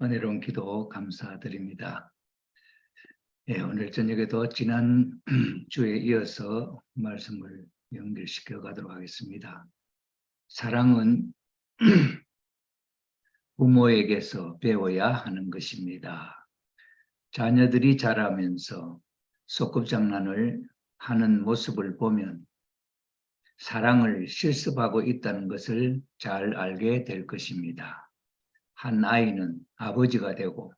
은혜로운 기도 감사드립니다. 오늘 저녁에도 지난 주에 이어서 말씀을 연결시켜 가도록 하겠습니다. 사랑은 부모에게서 배워야 하는 것입니다. 자녀들이 자라면서 소꿉장난을 하는 모습을 보면 사랑을 실습하고 있다는 것을 잘 알게 될 것입니다. 한 아이는 아버지가 되고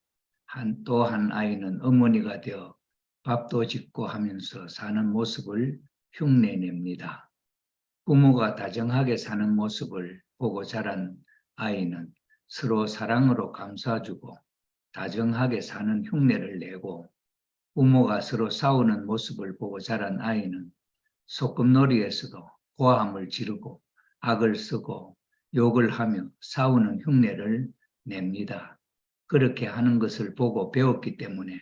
또 한 아이는 어머니가 되어 밥도 짓고 하면서 사는 모습을 흉내냅니다. 부모가 다정하게 사는 모습을 보고 자란 아이는 서로 사랑으로 감싸주고 다정하게 사는 흉내를 내고, 부모가 서로 싸우는 모습을 보고 자란 아이는 소꿉놀이에서도 고함을 지르고 악을 쓰고 욕을 하며 싸우는 흉내를 냅니다. 그렇게 하는 것을 보고 배웠기 때문에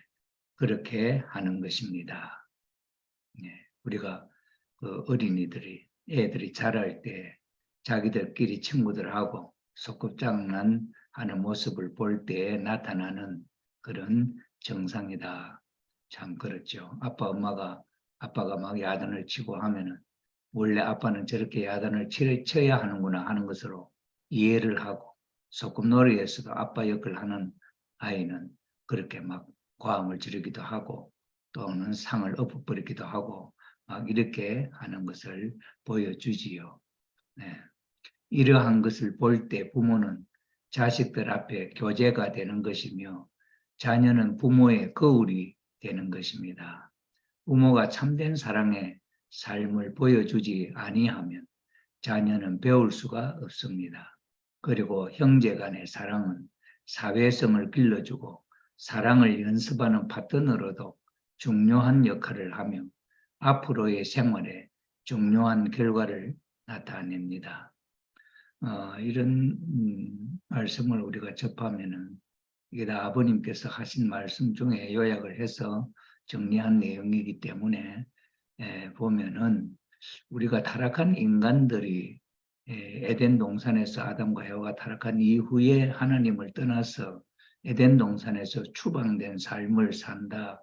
그렇게 하는 것입니다. 우리가 어린이들이, 애들이 자랄 때 자기들끼리 친구들하고 소꿉장난 하는 모습을 볼 때 나타나는 그런 정상이다. 참 그렇죠. 아빠가 막 야단을 치고 하면은 원래 아빠는 저렇게 야단을 쳐야 하는구나 하는 것으로 이해를 하고, 소꿉놀이에서도 아빠 역할을 하는 아이는 그렇게 막 고함을 지르기도 하고 또는 상을 엎어버리기도 하고 막 이렇게 하는 것을 보여주지요. 네. 이러한 것을 볼 때 부모는 자식들 앞에 교재가 되는 것이며 자녀는 부모의 거울이 되는 것입니다. 부모가 참된 사랑의 삶을 보여주지 아니하면 자녀는 배울 수가 없습니다. 그리고 형제 간의 사랑은 사회성을 길러주고 사랑을 연습하는 파트너로도 중요한 역할을 하며 앞으로의 생활에 중요한 결과를 나타냅니다. 이런 말씀을 우리가 접하면은 이게 다 아버님께서 하신 말씀 중에 요약을 해서 정리한 내용이기 때문에 보면은 우리가 타락한 인간들이 에덴 동산에서 아담과 해와가 타락한 이후에 하나님을 떠나서 에덴 동산에서 추방된 삶을 산다.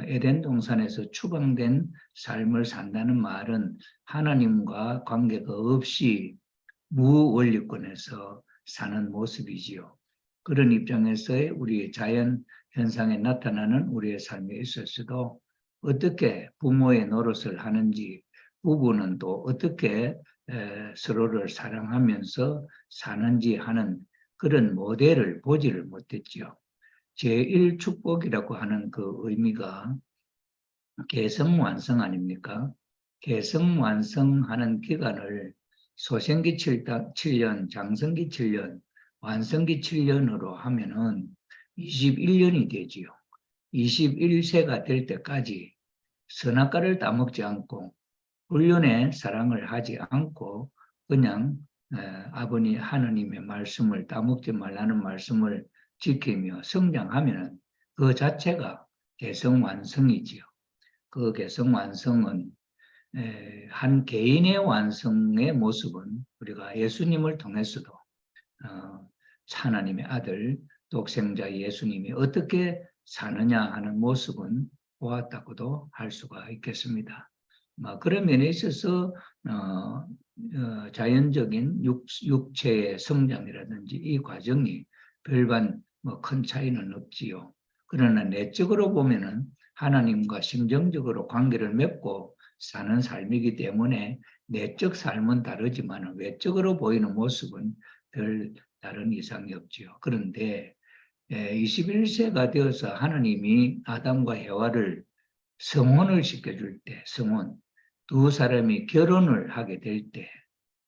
에덴 동산에서 추방된 삶을 산다는 말은 하나님과 관계가 없이 무원리권에서 사는 모습이지요. 그런 입장에서 우리의 자연 현상에 나타나는 우리의 삶에 있어서도 어떻게 부모의 노릇을 하는지, 부부는 또 어떻게 서로를 사랑하면서 사는지 하는 그런 모델을 보지를 못했지요. 제1축복이라고 하는 그 의미가 개성완성 아닙니까? 개성완성하는 기간을 소생기 7년, 장성기 7년, 완성기 7년으로 하면은 21년이 되지요. 21세가 될 때까지 선악과를 따먹지 않고 불륜의 사랑을 하지 않고 그냥 아버님 하느님의 말씀을 따먹지 말라는 말씀을 지키며 성장하면 그 자체가 개성완성이지요. 그 개성완성은 한 개인의 완성의 모습은 우리가 예수님을 통해서도 하나님의 아들 독생자 예수님이 어떻게 사느냐 하는 모습은 보았다고도 할 수가 있겠습니다. 그런 면에 있어서 자연적인 육체의 성장이라든지 이 과정이 별반 큰 차이는 없지요. 그러나 내적으로 보면은 하나님과 심정적으로 관계를 맺고 사는 삶이기 때문에 내적 삶은 다르지만 외적으로 보이는 모습은 별 다른 이상이 없지요. 그런데 21세가 되어서 하나님이 아담과 해와를 성혼을 시켜줄 때, 성혼, 두 사람이 결혼을 하게 될 때,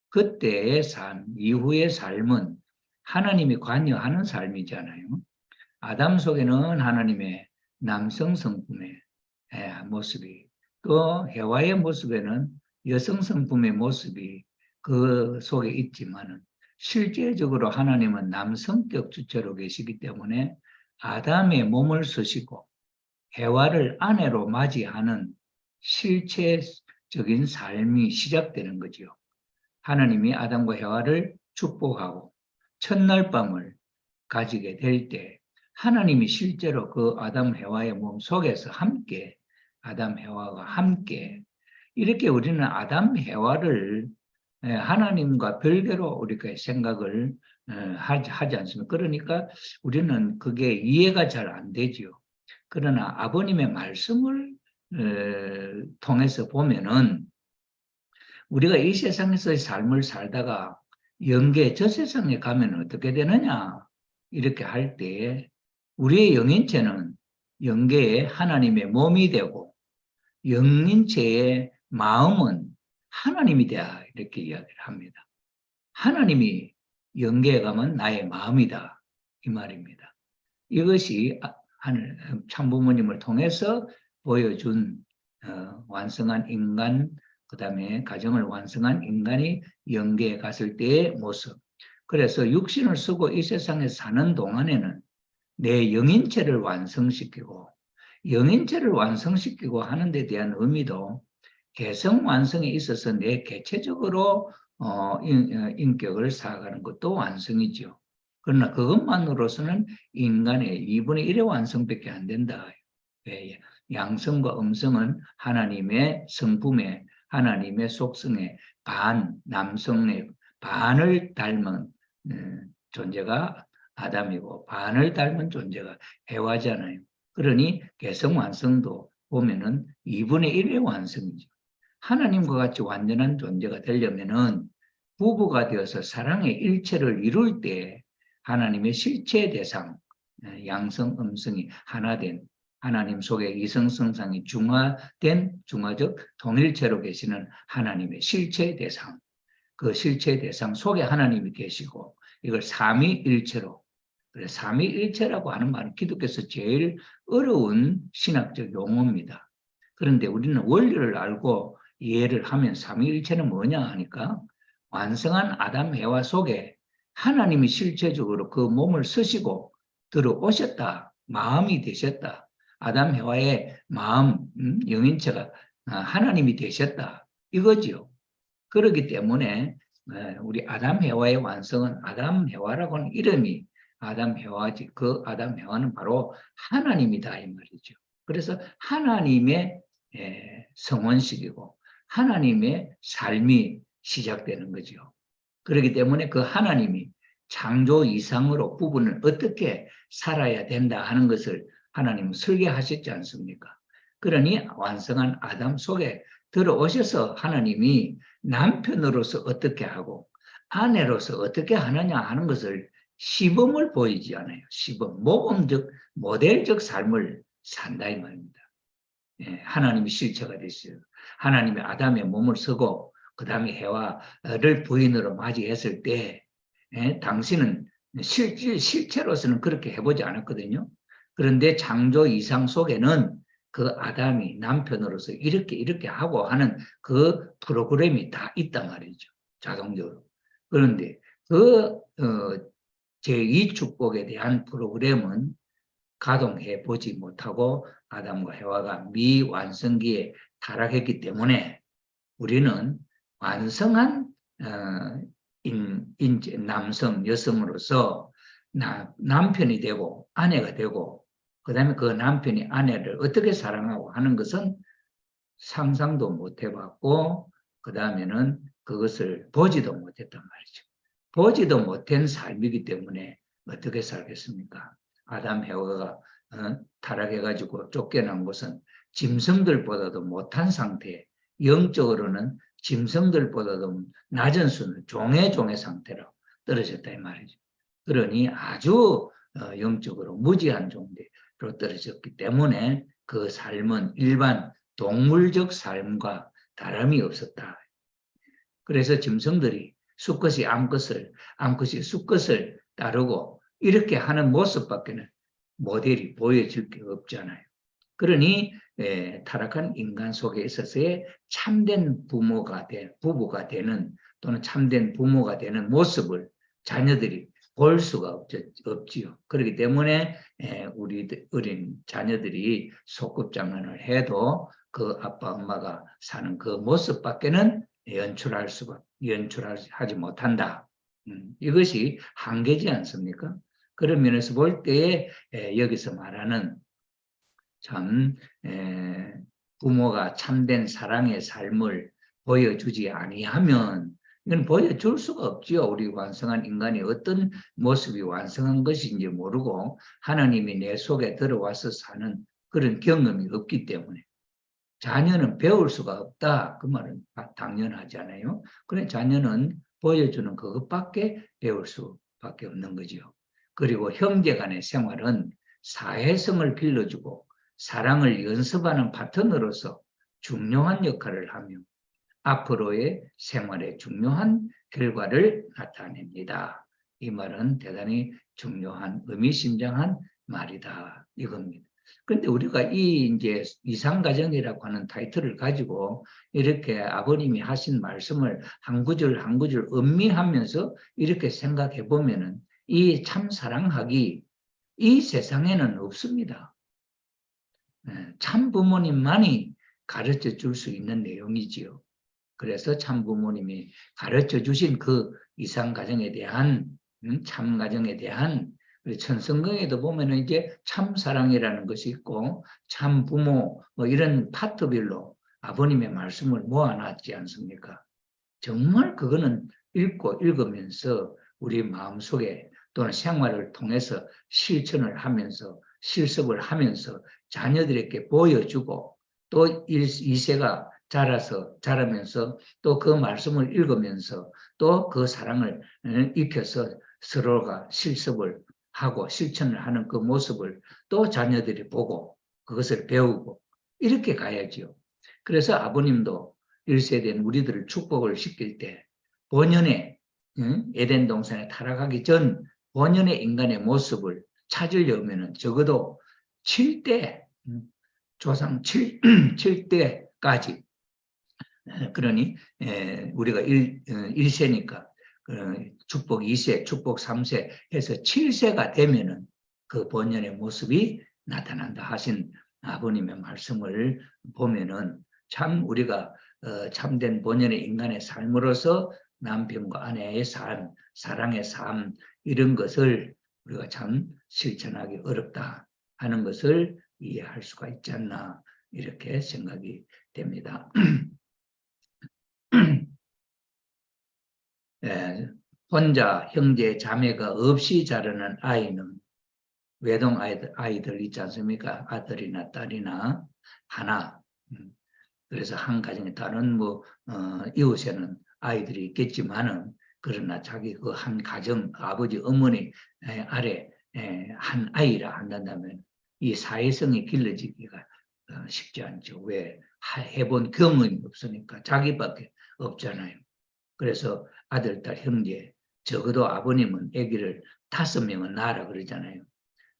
그때의 삶, 이후의 삶은 하나님이 관여하는 삶이잖아요. 아담 속에는 하나님의 남성 성품의 모습이, 또 해와의 모습에는 여성 성품의 모습이 그 속에 있지만은 실제적으로 하나님은 남성격 주체로 계시기 때문에 아담의 몸을 쓰시고 해와를 아내로 맞이하는 실체적인 삶이 시작되는 거죠. 하나님이 아담과 해와를 축복하고 첫날 밤을 가지게 될 때 하나님이 실제로 그 아담 해와의 몸 속에서 함께 아담 해와가 함께 이렇게 우리는 아담 해와를 하나님과 별개로 우리가 생각을 하지 않습니까? 그러니까 우리는 그게 이해가 잘 안 되죠. 그러나 아버님의 말씀을 통해서 보면은 우리가 이 세상에서의 삶을 살다가 영계 저 세상에 가면 어떻게 되느냐 이렇게 할 때에 우리의 영인체는 영계에 하나님의 몸이 되고 영인체의 마음은 하나님이 되야 이렇게 이야기를 합니다. 하나님이 영계에 가면 나의 마음이다 이 말입니다. 이것이 참부모님을 통해서 보여준 완성한 인간 그 다음에 가정을 완성한 인간이 영계에 갔을 때의 모습. 그래서 육신을 쓰고 이 세상에 사는 동안에는 내 영인체를 완성시키고 영인체를 완성시키고 하는 데 대한 의미도 개성 완성에 있어서 내 개체적으로 인격을 쌓아가는 것도 완성이죠. 그러나 그것만으로서는 인간의 2분의 1의 완성밖에 안 된다. 양성과 음성은 하나님의 성품에 하나님의 속성에 남성의 반을 닮은 존재가 아담이고 반을 닮은 존재가 해와잖아요. 그러니 개성 완성도 보면은 2분의 1의 완성이죠. 하나님과 같이 완전한 존재가 되려면은 부부가 되어서 사랑의 일체를 이룰 때 하나님의 실체 대상, 양성, 음성이 하나된 하나님 속에 이성성상이 중화된 중화적 통일체로 계시는 하나님의 실체 대상, 그 실체 대상 속에 하나님이 계시고 이걸 삼위일체로 삼위일체라고 하는 말은 기독교에서 제일 어려운 신학적 용어입니다. 그런데 우리는 원리를 알고 이해를 하면 삼위일체는 뭐냐 하니까 완성한 아담 해와 속에 하나님이 실체적으로 그 몸을 쓰시고 들어오셨다. 마음이 되셨다. 아담 해와의 마음, 영인체가 하나님이 되셨다. 이거지요. 그렇기 때문에 우리 아담 해와의 완성은 아담 해와라고 하는 이름이 아담 해와지 그 아담 해와는 바로 하나님이다 이 말이죠. 그래서 하나님의 성원식이고 하나님의 삶이 시작되는 거죠. 그렇기 때문에 그 하나님이 창조 이상으로 부부는 어떻게 살아야 된다 하는 것을 하나님은 설계하셨지 않습니까? 그러니 완성한 아담 속에 들어오셔서 하나님이 남편으로서 어떻게 하고 아내로서 어떻게 하느냐 하는 것을 시범을 보이지 않아요. 시범, 모범적, 모델적 삶을 산다 이 말입니다. 하나님이 실체가 됐어요. 하나님이 아담의 몸을 쓰고 그 다음에 해와를 부인으로 맞이했을 때 당신은 실체로서는 그렇게 해보지 않았거든요. 그런데 창조 이상 속에는 그 아담이 남편으로서 이렇게 하고 하는 그 프로그램이 다 있단 말이죠. 자동적으로. 그런데 그 제2축복에 대한 프로그램은 가동해 보지 못하고 아담과 해와가 미완성기에 타락했기 때문에 우리는 완성한 남성, 여성으로서 남편이 되고 아내가 되고 그 다음에 그 남편이 아내를 어떻게 사랑하고 하는 것은 상상도 못 해봤고 그 다음에는 그것을 보지도 못했단 말이죠. 보지도 못한 삶이기 때문에 어떻게 살겠습니까? 아담 해와가 타락해가지고 쫓겨난 것은 짐승들보다도 못한 상태, 영적으로는 짐승들보다도 낮은 수는 종의 상태로 떨어졌다 이 말이죠. 그러니 아주 영적으로 무지한 존재로 떨어졌기 때문에 그 삶은 일반 동물적 삶과 다름이 없었다. 그래서 짐승들이 수컷이 암컷을, 암컷이 수컷을 따르고 이렇게 하는 모습밖에는 모델이 보여질 게 없잖아요. 그러니 타락한 인간 속에 있어서의 참된 부부가 되는 또는 참된 부모가 되는 모습을 자녀들이 볼 수가 없지요. 그렇기 때문에 우리 어린 자녀들이 소꿉장난을 해도 그 아빠 엄마가 사는 그 모습밖에는 연출하지 못한다. 이것이 한계지 않습니까? 그런 면에서 볼 때에 여기서 말하는 참 부모가 참된 사랑의 삶을 보여주지 아니하면 이건 보여줄 수가 없지요. 우리 완성한 인간이 어떤 모습이 완성한 것인지 모르고 하나님이 내 속에 들어와서 사는 그런 경험이 없기 때문에 자녀는 배울 수가 없다. 그 말은 당연하잖아요. 그래 자녀는 보여주는 그것밖에 배울 수밖에 없는 거죠. 그리고 형제 간의 생활은 사회성을 길러주고 사랑을 연습하는 파트너로서 중요한 역할을 하며 앞으로의 생활에 중요한 결과를 나타냅니다. 이 말은 대단히 중요한 의미심장한 말이다. 이겁니다. 그런데 우리가 이 이제 이상가정이라고 하는 타이틀을 가지고 이렇게 아버님이 하신 말씀을 한 구절 한 구절 음미하면서 이렇게 생각해 보면은 이 참 사랑하기 이 세상에는 없습니다. 참 부모님만이 가르쳐 줄 수 있는 내용이지요. 그래서 참 부모님이 가르쳐 주신 그 이상가정에 대한 참 가정에 대한 천성경에도 보면은 이제 참 사랑이라는 것이 있고 참 부모 뭐 이런 파트별로 아버님의 말씀을 모아놨지 않습니까? 정말 그거는 읽고 읽으면서 우리 마음속에 또는 생활을 통해서 실천을 하면서 실습을 하면서 자녀들에게 보여주고 또 2세가 자라면서 또 그 말씀을 읽으면서 또 그 사랑을 익혀서 서로가 실습을 하고 실천을 하는 그 모습을 또 자녀들이 보고 그것을 배우고 이렇게 가야지요. 그래서 아버님도 1세된 우리들을 축복을 시킬 때 본연의 에덴 동산에 타락하기 전 본연의 인간의 모습을 찾으려면 적어도 7대 조상 7대까지 그러니 우리가 1세니까 축복 2세, 축복 3세 해서 7세가 되면은 그 본연의 모습이 나타난다 하신 아버님의 말씀을 보면은 참 우리가 참된 본연의 인간의 삶으로서 남편과 아내의 삶, 사랑의 삶 이런 것을 우리가 참 실천하기 어렵다 하는 것을 이해할 수가 있지 않나 이렇게 생각이 됩니다. 혼자 형제 자매가 없이 자라는 아이는 외동 아이들 있지 않습니까? 아들이나 딸이나 하나. 그래서 한 가정에 다른 이웃에는 아이들이 있겠지만은 그러나 자기 그 한 가정 아버지 어머니 아래 한 아이라 한다면 이 사회성이 길러지기가 쉽지 않죠. 왜 해본 경험이 없으니까 자기밖에 없잖아요. 그래서 아들, 딸, 형제 적어도 아버님은 아기를 5명은 낳아라 그러잖아요.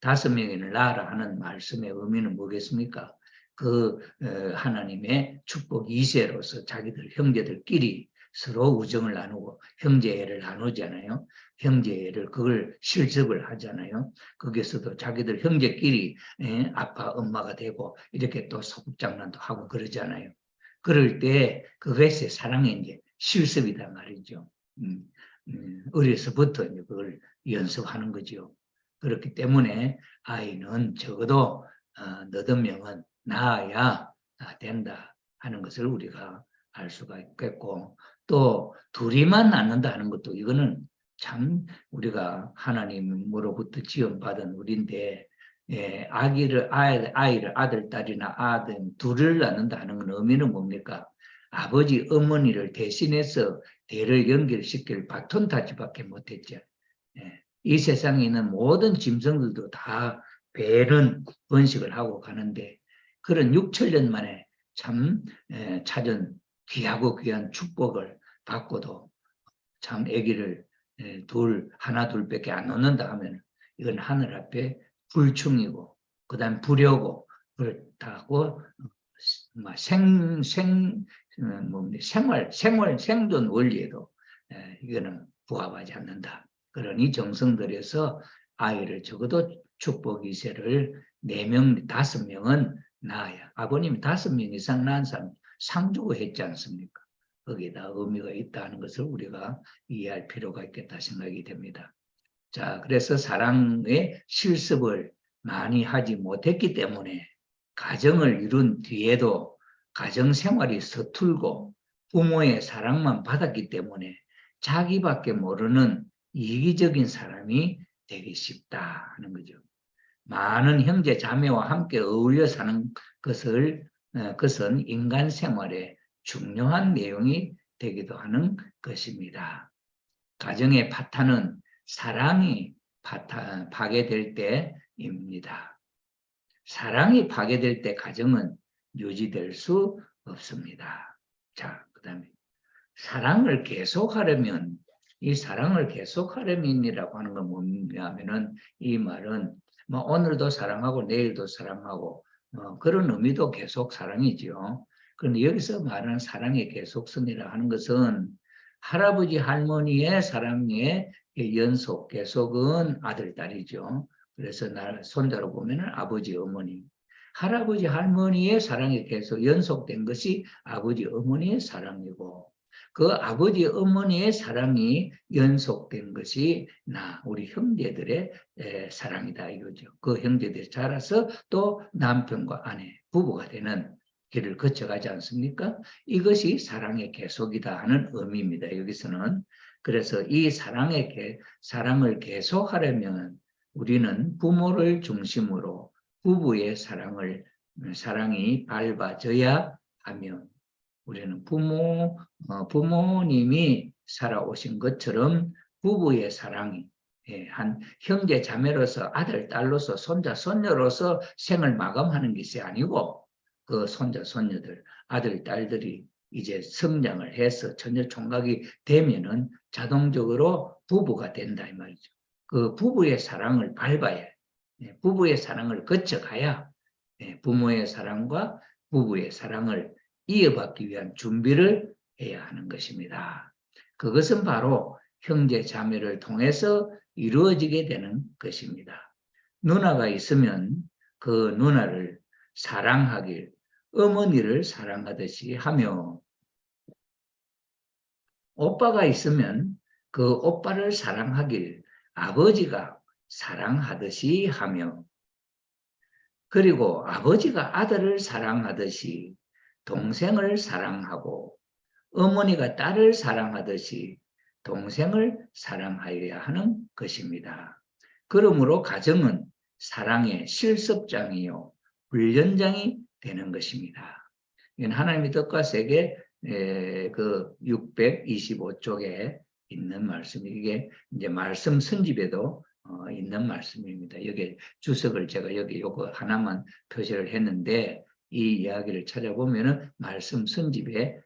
5명을 낳아라 하는 말씀의 의미는 뭐겠습니까? 그 하나님의 축복 2세로서 자기들 형제들끼리 서로 우정을 나누고 형제애를 나누잖아요. 형제애를 그걸 실습을 하잖아요. 거기서도 자기들 형제끼리 아빠 엄마가 되고 이렇게 또 소꿉장난도 하고 그러잖아요. 그럴 때 그것이 사랑의 이제 실습이다 말이죠. 어려서부터 그걸 연습하는 거죠. 그렇기 때문에 아이는 적어도 8명은 낳아야 된다 하는 것을 우리가 알 수가 있겠고 또 둘이만 낳는다 하는 것도 이거는 참 우리가 하나님으로부터 지원받은 우리인데 아이를 아들, 딸이나 아들 둘을 낳는다 하는 건 의미는 뭡니까? 아버지, 어머니를 대신해서 대를 연결시킬 바톤 타치밖에 못했죠. 이 세상에 있는 모든 짐승들도 다 배는 번식을 하고 가는데 그런 6천년 만에 참 찾은 귀하고 귀한 축복을 받고도 참 아기를 하나 둘밖에 안 낳는다 하면 이건 하늘 앞에 불충이고 그다음 불효고 그렇다고 생존 원리에도 이거는 부합하지 않는다. 그러니 정성 들여서 아이를 적어도 축복 2세를 4명, 5명은 낳아야. 아버님이 5명 이상 낳은 사람 상 주고 했지 않습니까? 거기에다 의미가 있다는 것을 우리가 이해할 필요가 있겠다 생각이 됩니다. 자, 그래서 사랑의 실습을 많이 하지 못했기 때문에 가정을 이룬 뒤에도 가정 생활이 서툴고 부모의 사랑만 받았기 때문에 자기밖에 모르는 이기적인 사람이 되기 쉽다 하는 거죠. 많은 형제 자매와 함께 어울려 사는 것은 인간 생활의 중요한 내용이 되기도 하는 것입니다. 가정의 파탄은 사랑이 파괴될 때입니다. 사랑이 파괴될 때 가정은 유지될 수 없습니다. 자, 그 다음에 사랑을 계속하려면 이 사랑을 계속하려면이라고 하는 건 뭐냐면은 이 말은 뭐 오늘도 사랑하고 내일도 사랑하고 그런 의미도 계속 사랑이지요. 그런데 여기서 말하는 사랑의 계속성이라 하는 것은 할아버지 할머니의 사랑의 연속 계속은 아들 딸이죠. 그래서 날 손자로 보면은 아버지 어머니, 할아버지 할머니의 사랑이 계속 연속된 것이 아버지 어머니의 사랑이고 그 아버지 어머니의 사랑이 연속된 것이 우리 형제들의 사랑이다 이거죠. 그 형제들이 자라서 또 남편과 아내, 부부가 되는 길을 거쳐가지 않습니까? 이것이 사랑의 계속이다 하는 의미입니다. 여기서는. 그래서 이 사랑을 계속하려면 우리는 부모를 중심으로 부부의 사랑이 밟아져야 하며 우리는 부모님이 살아오신 것처럼 부부의 사랑이 한 형제 자매로서 아들 딸로서 손자 손녀로서 생을 마감하는 것이 아니고 그 손자 손녀들 아들 딸들이 이제 성장을 해서 처녀 총각이 되면은 자동적으로 부부가 된다 이 말이죠. 그 부부의 사랑을 밟아야 부부의 사랑을 거쳐가야 부모의 사랑과 부부의 사랑을 이어받기 위한 준비를 해야 하는 것입니다. 그것은 바로 형제 자매를 통해서 이루어지게 되는 것입니다. 누나가 있으면 그 누나를 사랑하길 어머니를 사랑하듯이 하며 오빠가 있으면 그 오빠를 사랑하길 아버지가 사랑하듯이 하며 그리고 아버지가 아들을 사랑하듯이 동생을 사랑하고 어머니가 딸을 사랑하듯이 동생을 사랑하여야 하는 것입니다. 그러므로 가정은 사랑의 실습장이요 훈련장이 되는 것입니다. 이건 하나님의 뜻과 세계 그 625쪽에 있는 말씀, 이게 이제 말씀 선집에도 있는 말씀입니다. 여기 주석을 제가 여기 요거 하나만 표시를 했는데 이 이야기를 찾아보면은 말씀 선집에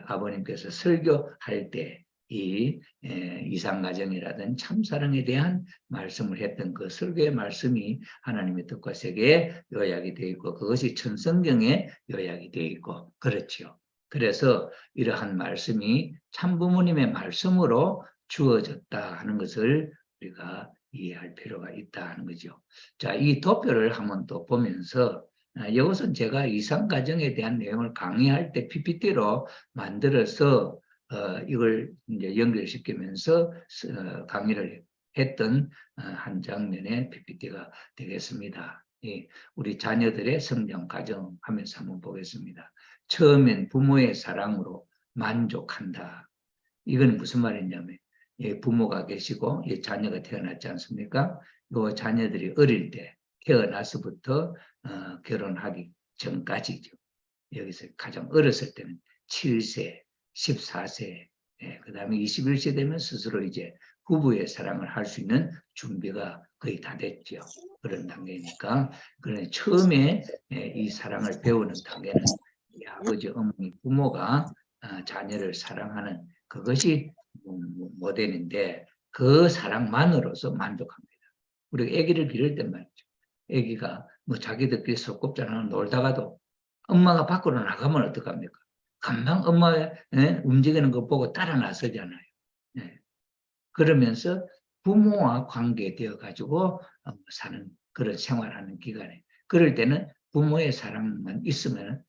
아버님께서 설교할 때 이 이상가정이라든 참사랑에 대한 말씀을 했던 그 설교의 말씀이 하나님의 뜻과 세계에 요약이 되어 있고 그것이 천성경에 요약이 되어 있고 그렇죠. 그래서 이러한 말씀이 참부모님의 말씀으로 주어졌다 하는 것을 우리가 이해할 필요가 있다 하는 거죠. 자, 이 도표를 한번 또 보면서 이것은 제가 이상가정에 대한 내용을 강의할 때 PPT로 만들어서 이걸 이제 연결시키면서 강의를 했던 한 장면의 PPT가 되겠습니다. 우리 자녀들의 성장 과정 하면서 한번 보겠습니다. 처음엔 부모의 사랑으로 만족한다. 이건 무슨 말이냐면 부모가 계시고 자녀가 태어났지 않습니까? 이 자녀들이 어릴 때 태어나서부터 결혼하기 전까지죠. 여기서 가장 어렸을 때는 7세, 14세, 그 다음에 21세 되면 스스로 이제 부부의 사랑을 할 수 있는 준비가 거의 다 됐죠. 그런 단계니까. 그런데 처음에 이 사랑을 배우는 단계는 아버지, 어머니, 부모가 자녀를 사랑하는 그것이 모델인데 그 사랑만으로서 만족합니다. 우리가 아기를 기를 때 말이죠. 아기가 뭐 자기들끼리 소꿉잖아 놀다가도 엄마가 밖으로 나가면 어떡합니까? 금방 엄마의 움직이는 거 보고 따라 나서잖아요. 그러면서 부모와 관계되어 가지고 사는 그런 생활하는 기간에 그럴 때는 부모의 사랑만 있으면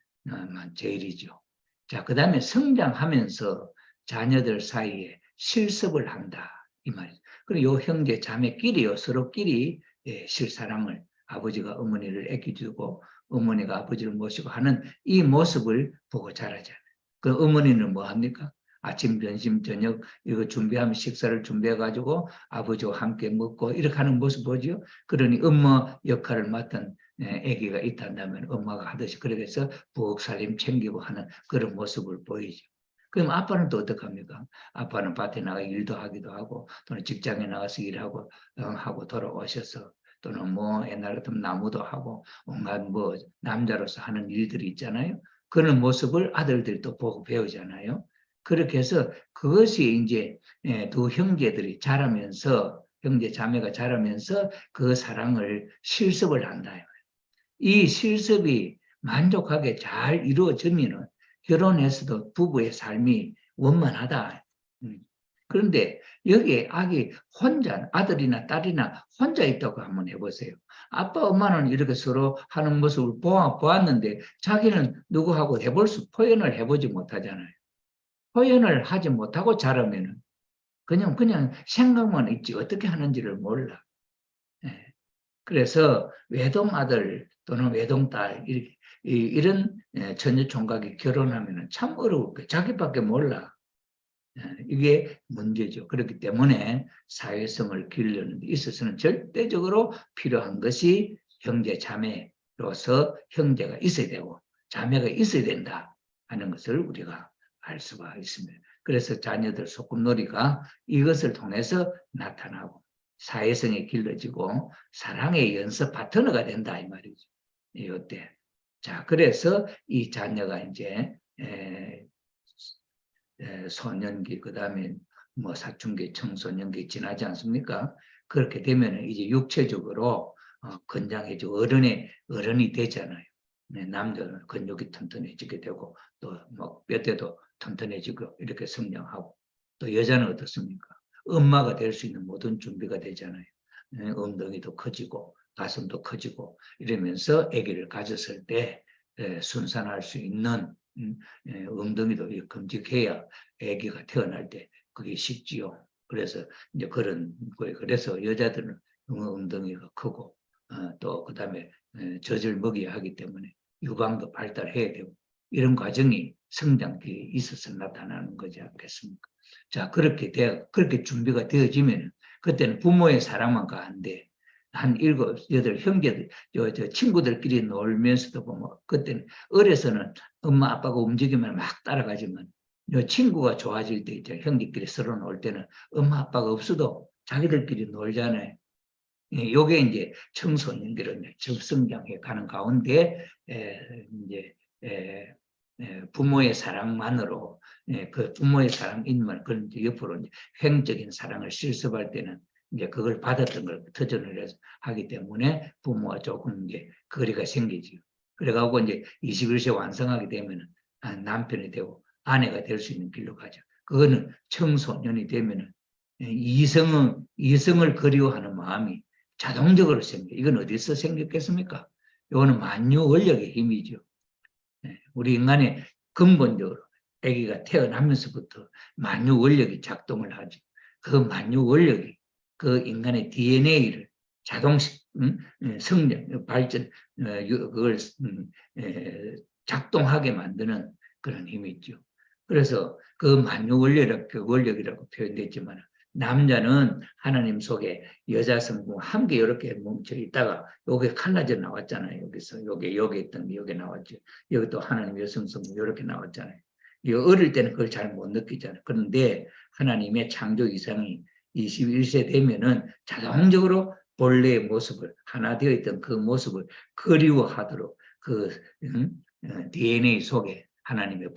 제일이죠. 자, 그 다음에 성장하면서 자녀들 사이에 실습을 한다 이 말이죠. 그리고 요 형제 자매끼리요 서로끼리 실사랑을 아버지가 어머니를 아껴주고 어머니가 아버지를 모시고 하는 이 모습을 보고 자라잖아요. 그 어머니는 뭐 합니까? 아침, 점심, 저녁 이거 준비하면 식사를 준비해가지고 아버지와 함께 먹고 이렇게 하는 모습 보죠. 그러니 엄마 역할을 맡은 아기가 있다면 엄마가 하듯이 그렇게 해서 부엌 살림 챙기고 하는 그런 모습을 보이죠. 그럼 아빠는 또 어떡합니까? 아빠는 밭에 나가 일도 하기도 하고 또는 직장에 나가서 일하고 하고 돌아오셔서 또는 뭐 옛날 같으면 나무도 하고 온갖 뭐 남자로서 하는 일들이 있잖아요. 그런 모습을 아들들이 또 보고 배우잖아요. 그렇게 해서 그것이 이제 두 형제들이 자라면서 형제 자매가 자라면서 그 사랑을 실습을 한다. 이 실습이 만족하게 잘 이루어지면은 결혼해서도 부부의 삶이 원만하다. 그런데 여기에 아기 혼자, 아들이나 딸이나 혼자 있다고 한번 해보세요. 아빠, 엄마는 이렇게 서로 하는 모습을 보았는데 자기는 누구하고 표현을 해보지 못하잖아요. 표현을 하지 못하고 자라면은 그냥 생각만 있지 어떻게 하는지를 몰라. 그래서 외동아들 또는 외동딸 이런 처녀총각이 결혼하면 참 어려울 거예요. 자기밖에 몰라. 이게 문제죠. 그렇기 때문에 사회성을 기르는 데 있어서는 절대적으로 필요한 것이 형제 자매로서 형제가 있어야 되고 자매가 있어야 된다 하는 것을 우리가 알 수가 있습니다. 그래서 자녀들 소꿉놀이가 이것을 통해서 나타나고 사회성이 길러지고 사랑의 연습 파트너가 된다 이 말이죠. 이때 자 그래서 이 자녀가 이제 소년기 그다음에 뭐 사춘기 청소년기 지나지 않습니까? 그렇게 되면 이제 육체적으로 건장해지고 어른이 되잖아요. 남자는 근육이 튼튼해지게 되고 또 뭐 뼈대도 튼튼해지고 이렇게 성장하고 또 여자는 어떻습니까? 엄마가 될 수 있는 모든 준비가 되잖아요. 엉덩이도 커지고 가슴도 커지고 이러면서 아기를 가졌을 때 순산할 수 있는 엉덩이도 큼직해야 아기가 태어날 때 그게 쉽지요. 그래서 이제 그런 거예요. 그래서 여자들은 엉덩이가 크고 또 그다음에 젖을 먹여야 하기 때문에 유방도 발달해야 되고 이런 과정이 성장기에 있어서 나타나는 거지 않겠습니까? 자 그렇게 준비가 되어지면 그때는 부모의 사랑만 가는데 한 7, 8 형제들, 저 친구들끼리 놀면서도 보면 그때는 어려서는 엄마 아빠가 움직이면 막 따라가지만 요 친구가 좋아질 때 있죠. 형제끼리 서로 놀 때는 엄마 아빠가 없어도 자기들끼리 놀잖아요. 요게 이제 청소년기를 성장해 가는 가운데 이제 부모의 사랑만으로 그 부모의 사랑인만 그런 옆으로 이제 횡적인 사랑을 실습할 때는 이제 그걸 받았던 걸 터전을 해서 하기 때문에 부모와 조금 이제 거리가 생기죠. 그래가지고 이제 21세 완성하게 되면 남편이 되고 아내가 될 수 있는 길로 가죠. 그거는 청소년이 되면은 이성을 그리워하는 마음이 자동적으로 생겨. 이건 어디서 생겼겠습니까? 이거는 만유 원력의 힘이죠. 우리 인간의 근본적으로 아기가 태어나면서부터 만유 원력이 작동을 하죠. 그 만유 원력이 그 인간의 DNA를 자동식 성장, 발전, 그걸 작동하게 만드는 그런 힘이 있죠. 그래서 그 만유 원력이라고 표현됐지만 남자는 하나님 속에 여자 성부 함께 이렇게 뭉쳐 있다가 요게 칼라져 나왔잖아요. 여기서 여기 있던 게 여기 나왔죠. 여기 또 하나님 여성 성부 이렇게 나왔잖아요. 어릴 때는 그걸 잘 못 느끼잖아요. 그런데 하나님의 창조 이상이 21세 되면은 자동적으로 본래의 모습을 하나 되어 있던 그 모습을 그리워하도록 그 DNA 속에 하나님의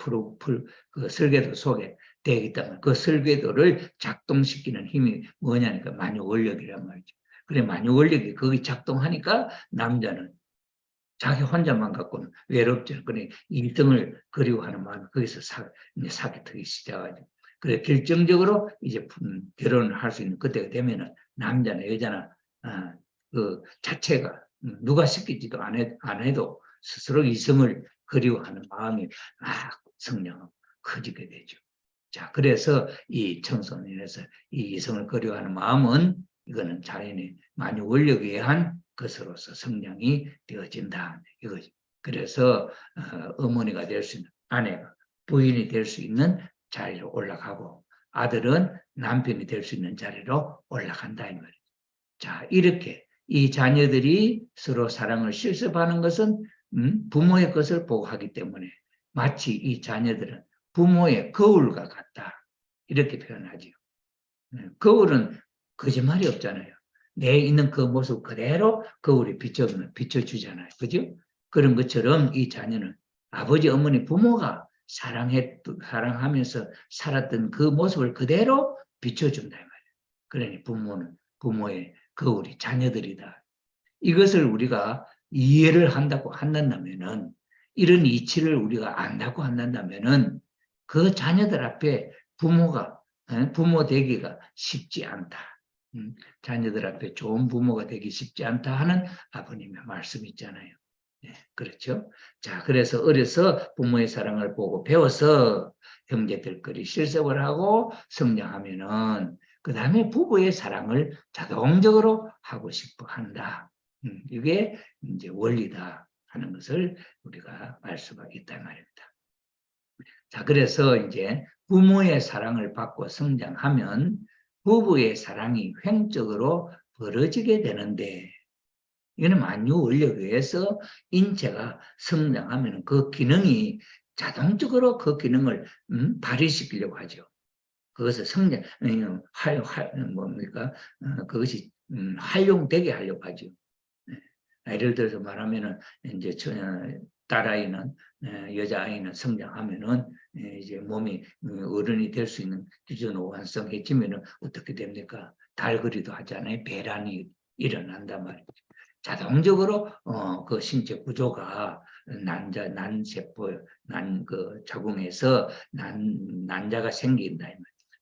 그 설계도 속에 되기 때문에 그 설계도를 작동시키는 힘이 뭐냐니까 만유 원력이란 말이죠. 그래 만유 원력이 거기 작동하니까 남자는 자기 혼자만 갖고는 외롭죠. 그래 1등을 그리워하는 마음이 거기서 사기트기 시작하죠. 그래 결정적으로 이제 결혼을 할 수 있는 그때가 되면은 남자나 여자나 그 자체가 누가 시키지도 안 해도 스스로 이성을 그리워하는 마음이 막 성장하고 커지게 되죠. 자, 그래서 이 청소년에서 이 이성을 그리워하는 마음은 이거는 자연의 만유 원력에 의한 것으로서 성장이 되어진다. 이거죠. 그래서 어머니가 될 수 있는 아내가 부인이 될 수 있는 자리로 올라가고 아들은 남편이 될 수 있는 자리로 올라간다 이 말이죠. 자, 이렇게 이 자녀들이 서로 사랑을 실습하는 것은 부모의 것을 보고 하기 때문에 마치 이 자녀들은 부모의 거울과 같다. 이렇게 표현하죠. 거울은 거짓말이 없잖아요. 내 있는 그 모습 그대로 거울이 비춰주잖아요. 그죠? 그런 것처럼 이 자녀는 아버지, 어머니, 부모가 사랑하면서 살았던 그 모습을 그대로 비춰준다. 말이에요. 그러니 부모는 부모의 거울이 자녀들이다. 이것을 우리가 이해를 한다면은 이런 이치를 우리가 안다고 한다면은 그 자녀들 앞에 부모 되기가 쉽지 않다. 자녀들 앞에 좋은 부모가 되기 쉽지 않다 하는 아버님의 말씀이 있잖아요. 네, 그렇죠? 자, 그래서 어려서 부모의 사랑을 보고 배워서 형제들끼리 실습을 하고 성장하면은 그 다음에 부부의 사랑을 자동적으로 하고 싶어 한다. 이게 이제 원리다 하는 것을 우리가 알 수가 있단 말입니다. 자, 그래서 이제 부모의 사랑을 받고 성장하면 부부의 사랑이 횡적으로 벌어지게 되는데, 이거는 만유 원력에 의해서 인체가 성장하면 그 기능이 자동적으로 그 기능을 발휘시키려고 하죠. 그것을 뭡니까? 그것이 활용되게 하려고 하죠. 예를 들어서 말하면은 이제 딸아이는 여자아이는 성장하면은 이제 몸이 어른이 될 수 있는 기준 완성해지면은 어떻게 됩니까? 달그리도 하잖아요. 배란이 일어난단 말이죠. 자동적으로 그 신체 구조가 난세포 그 자궁에서 난자가 생긴다.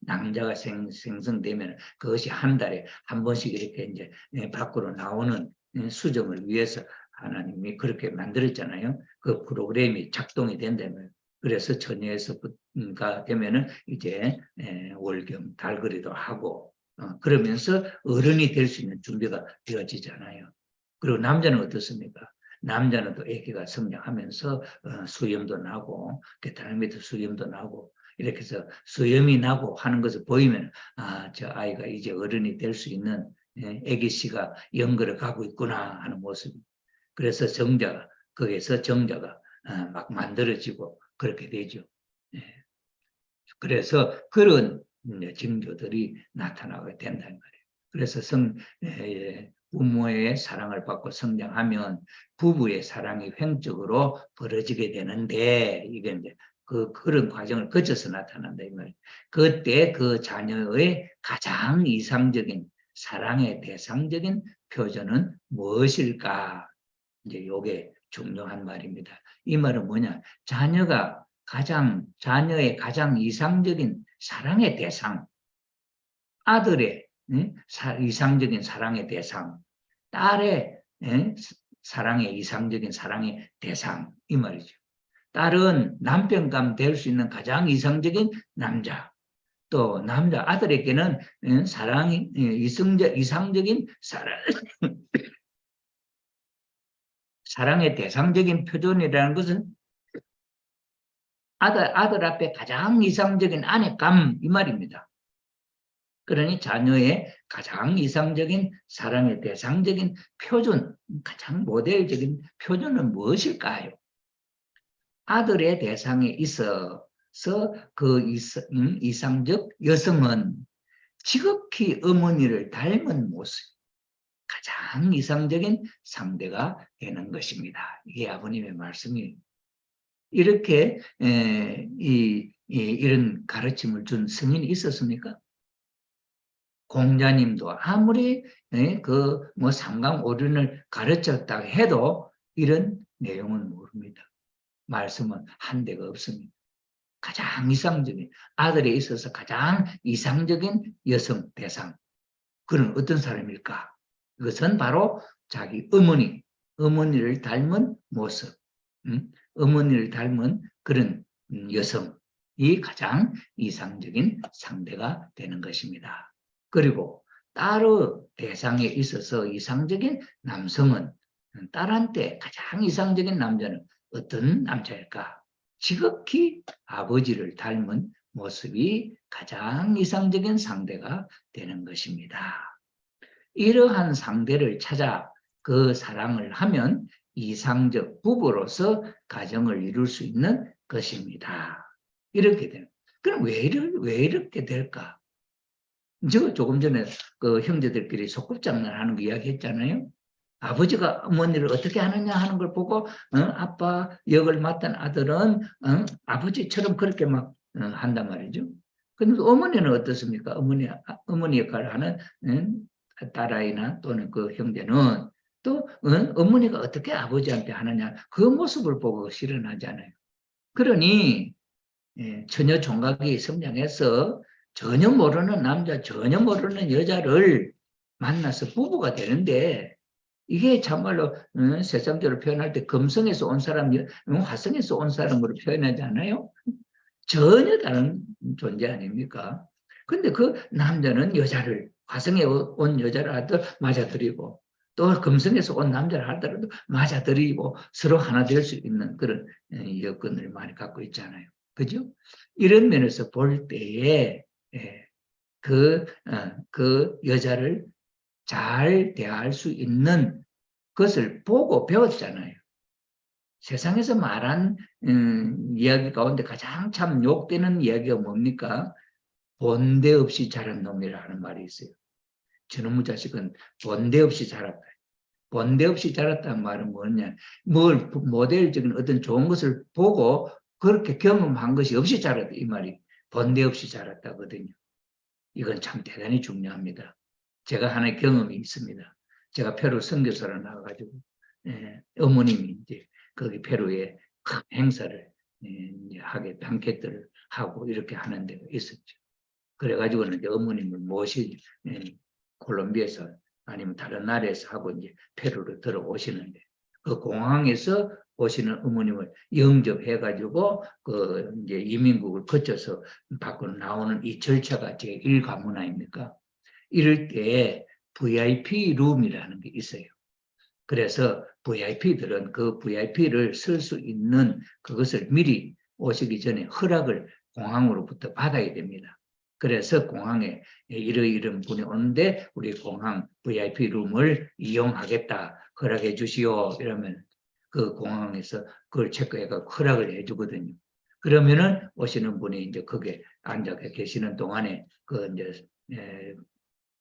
낭자가 생성되면 그것이 한 달에 한 번씩 이렇게 이제 밖으로 나오는 수정을 위해서 하나님이 그렇게 만들었잖아요. 그 프로그램이 작동이 된다면. 그래서 처녀에서가 되면은 이제 월경, 달그리도 하고 그러면서 어른이 될 수 있는 준비가 되어지잖아요. 그리고 남자는 어떻습니까? 남자는 또 아기가 성장하면서 수염도 나고 다른 밑에 수염도 나고 이렇게 해서 수염이 나고 하는 것을 보이면 저 아이가 이제 어른이 될 수 있는 아기씨가 연거를 가고 있구나 하는 모습. 그래서 거기에서 정자가 막 만들어지고 그렇게 되죠. 그래서 그런 징조들이 나타나게 된다는 거예요. 그래서 부모의 사랑을 받고 성장하면 부부의 사랑이 횡적으로 벌어지게 되는데 이게 이제 그런 과정을 거쳐서 나타난다 이 말이에요. 그때 그 자녀의 가장 이상적인 사랑의 대상적인 표현은 무엇일까? 이제 이게 중요한 말입니다. 이 말은 뭐냐? 자녀의 가장 이상적인 사랑의 대상, 아들의 이상적인 사랑의 대상, 딸의 이상적인 사랑의 대상, 이 말이죠. 딸은 남편감 될 수 있는 가장 이상적인 남자, 또 아들에게는 이상적인 사랑의 대상적인 표준이라는 것은 아들 앞에 가장 이상적인 아내감 이 말입니다. 그러니 자녀의 가장 이상적인 사랑의 대상적인 표준, 가장 모델적인 표준은 무엇일까요? 아들의 대상에 있어서 그 이상적 여성은 지극히 어머니를 닮은 모습, 가장 이상적인 상대가 되는 것입니다. 이게 아버님의 말씀이에요. 이렇게 이런 가르침을 준 성인이 있었습니까? 공자님도 아무리 삼강오륜을 가르쳤다 해도 이런 내용은 모릅니다. 말씀은 한 대가 없습니다. 가장 이상적인 아들에 있어서 가장 이상적인 여성 대상, 그는 어떤 사람일까? 그것은 바로 자기 어머니를 닮은 모습, 어머니를 닮은 그런 여성, 가장 이상적인 상대가 되는 것입니다. 그리고 딸의 대상에 있어서 이상적인 남성은 딸한테 가장 이상적인 남자는 어떤 남자일까? 지극히 아버지를 닮은 모습이 가장 이상적인 상대가 되는 것입니다. 이러한 상대를 찾아 그 사랑을 하면 이상적 부부로서 가정을 이룰 수 있는 것입니다. 이렇게 되는. 그럼 왜 이렇게 될까? 저 조금 전에 그 형제들끼리 소꿉장난하는 거 이야기했잖아요. 아버지가 어머니를 어떻게 하느냐 하는 걸 보고 아빠 역을 맡은 아들은 아버지처럼 그렇게 막 한단 말이죠. 근데 어머니는 어떻습니까? 어머니 역할을 하는 딸아이나 또는 그 형제는 또 어머니가 어떻게 아버지한테 하느냐 그 모습을 보고 실현하잖아요. 그러니 처녀 총각이 성장해서 전혀 모르는 남자, 전혀 모르는 여자를 만나서 부부가 되는데 이게 참말로 세상적으로 표현할 때 금성에서 온 사람, 화성에서 온 사람으로 표현하지 않아요? 전혀 다른 존재 아닙니까? 근데 그 남자는 여자를, 화성에 온 여자를 하더라도 맞아들이고 또 금성에서 온 남자를 하더라도 맞아들이고 서로 하나 될 수 있는 그런 여건을 많이 갖고 있잖아요. 그죠? 이런 면에서 볼 때에 그 여자를 잘 대할 수 있는 것을 보고 배웠잖아요. 세상에서 말한 이야기 가운데 가장 참 욕되는 이야기가 뭡니까? 본대 없이 자란 놈이라는 말이 있어요. 저놈의 자식은 본대 없이 자랐다. 본대 없이 자랐다는 말은 뭐냐? 모델적인 어떤 좋은 것을 보고 그렇게 경험한 것이 없이 자랐다. 이 말이 본대 없이 자랐다거든요. 이건 참 대단히 중요합니다. 제가 하나의 경험이 있습니다. 제가 페루 선교사로 나가가지고 어머님이 이제 거기 페루에 큰 행사를 하게 방켓들을 하고 이렇게 하는 데가 있었죠. 그래가지고는 이제 어머님을 모시 콜롬비아에서 아니면 다른 나라에서 하고 이제 페루로 들어오시는데 그 공항에서 오시는 어머님을 영접해가지고 그 이제 이민국을 거쳐서 밖으로 나오는 이 절차가 제 1과문 아닙니까? 이럴 때 VIP 룸이라는 게 있어요. 그래서 VIP들은 그 VIP를 쓸 수 있는 그것을 미리 오시기 전에 허락을 공항으로부터 받아야 됩니다. 그래서 공항에 이런 분이 오는데 우리 공항 VIP 룸을 이용하겠다 허락해 주시오 이러면 그 공항에서 그걸 체크해서 허락을 해주거든요. 그러면은 오시는 분이 이제 거기에 앉아 계시는 동안에 그 이제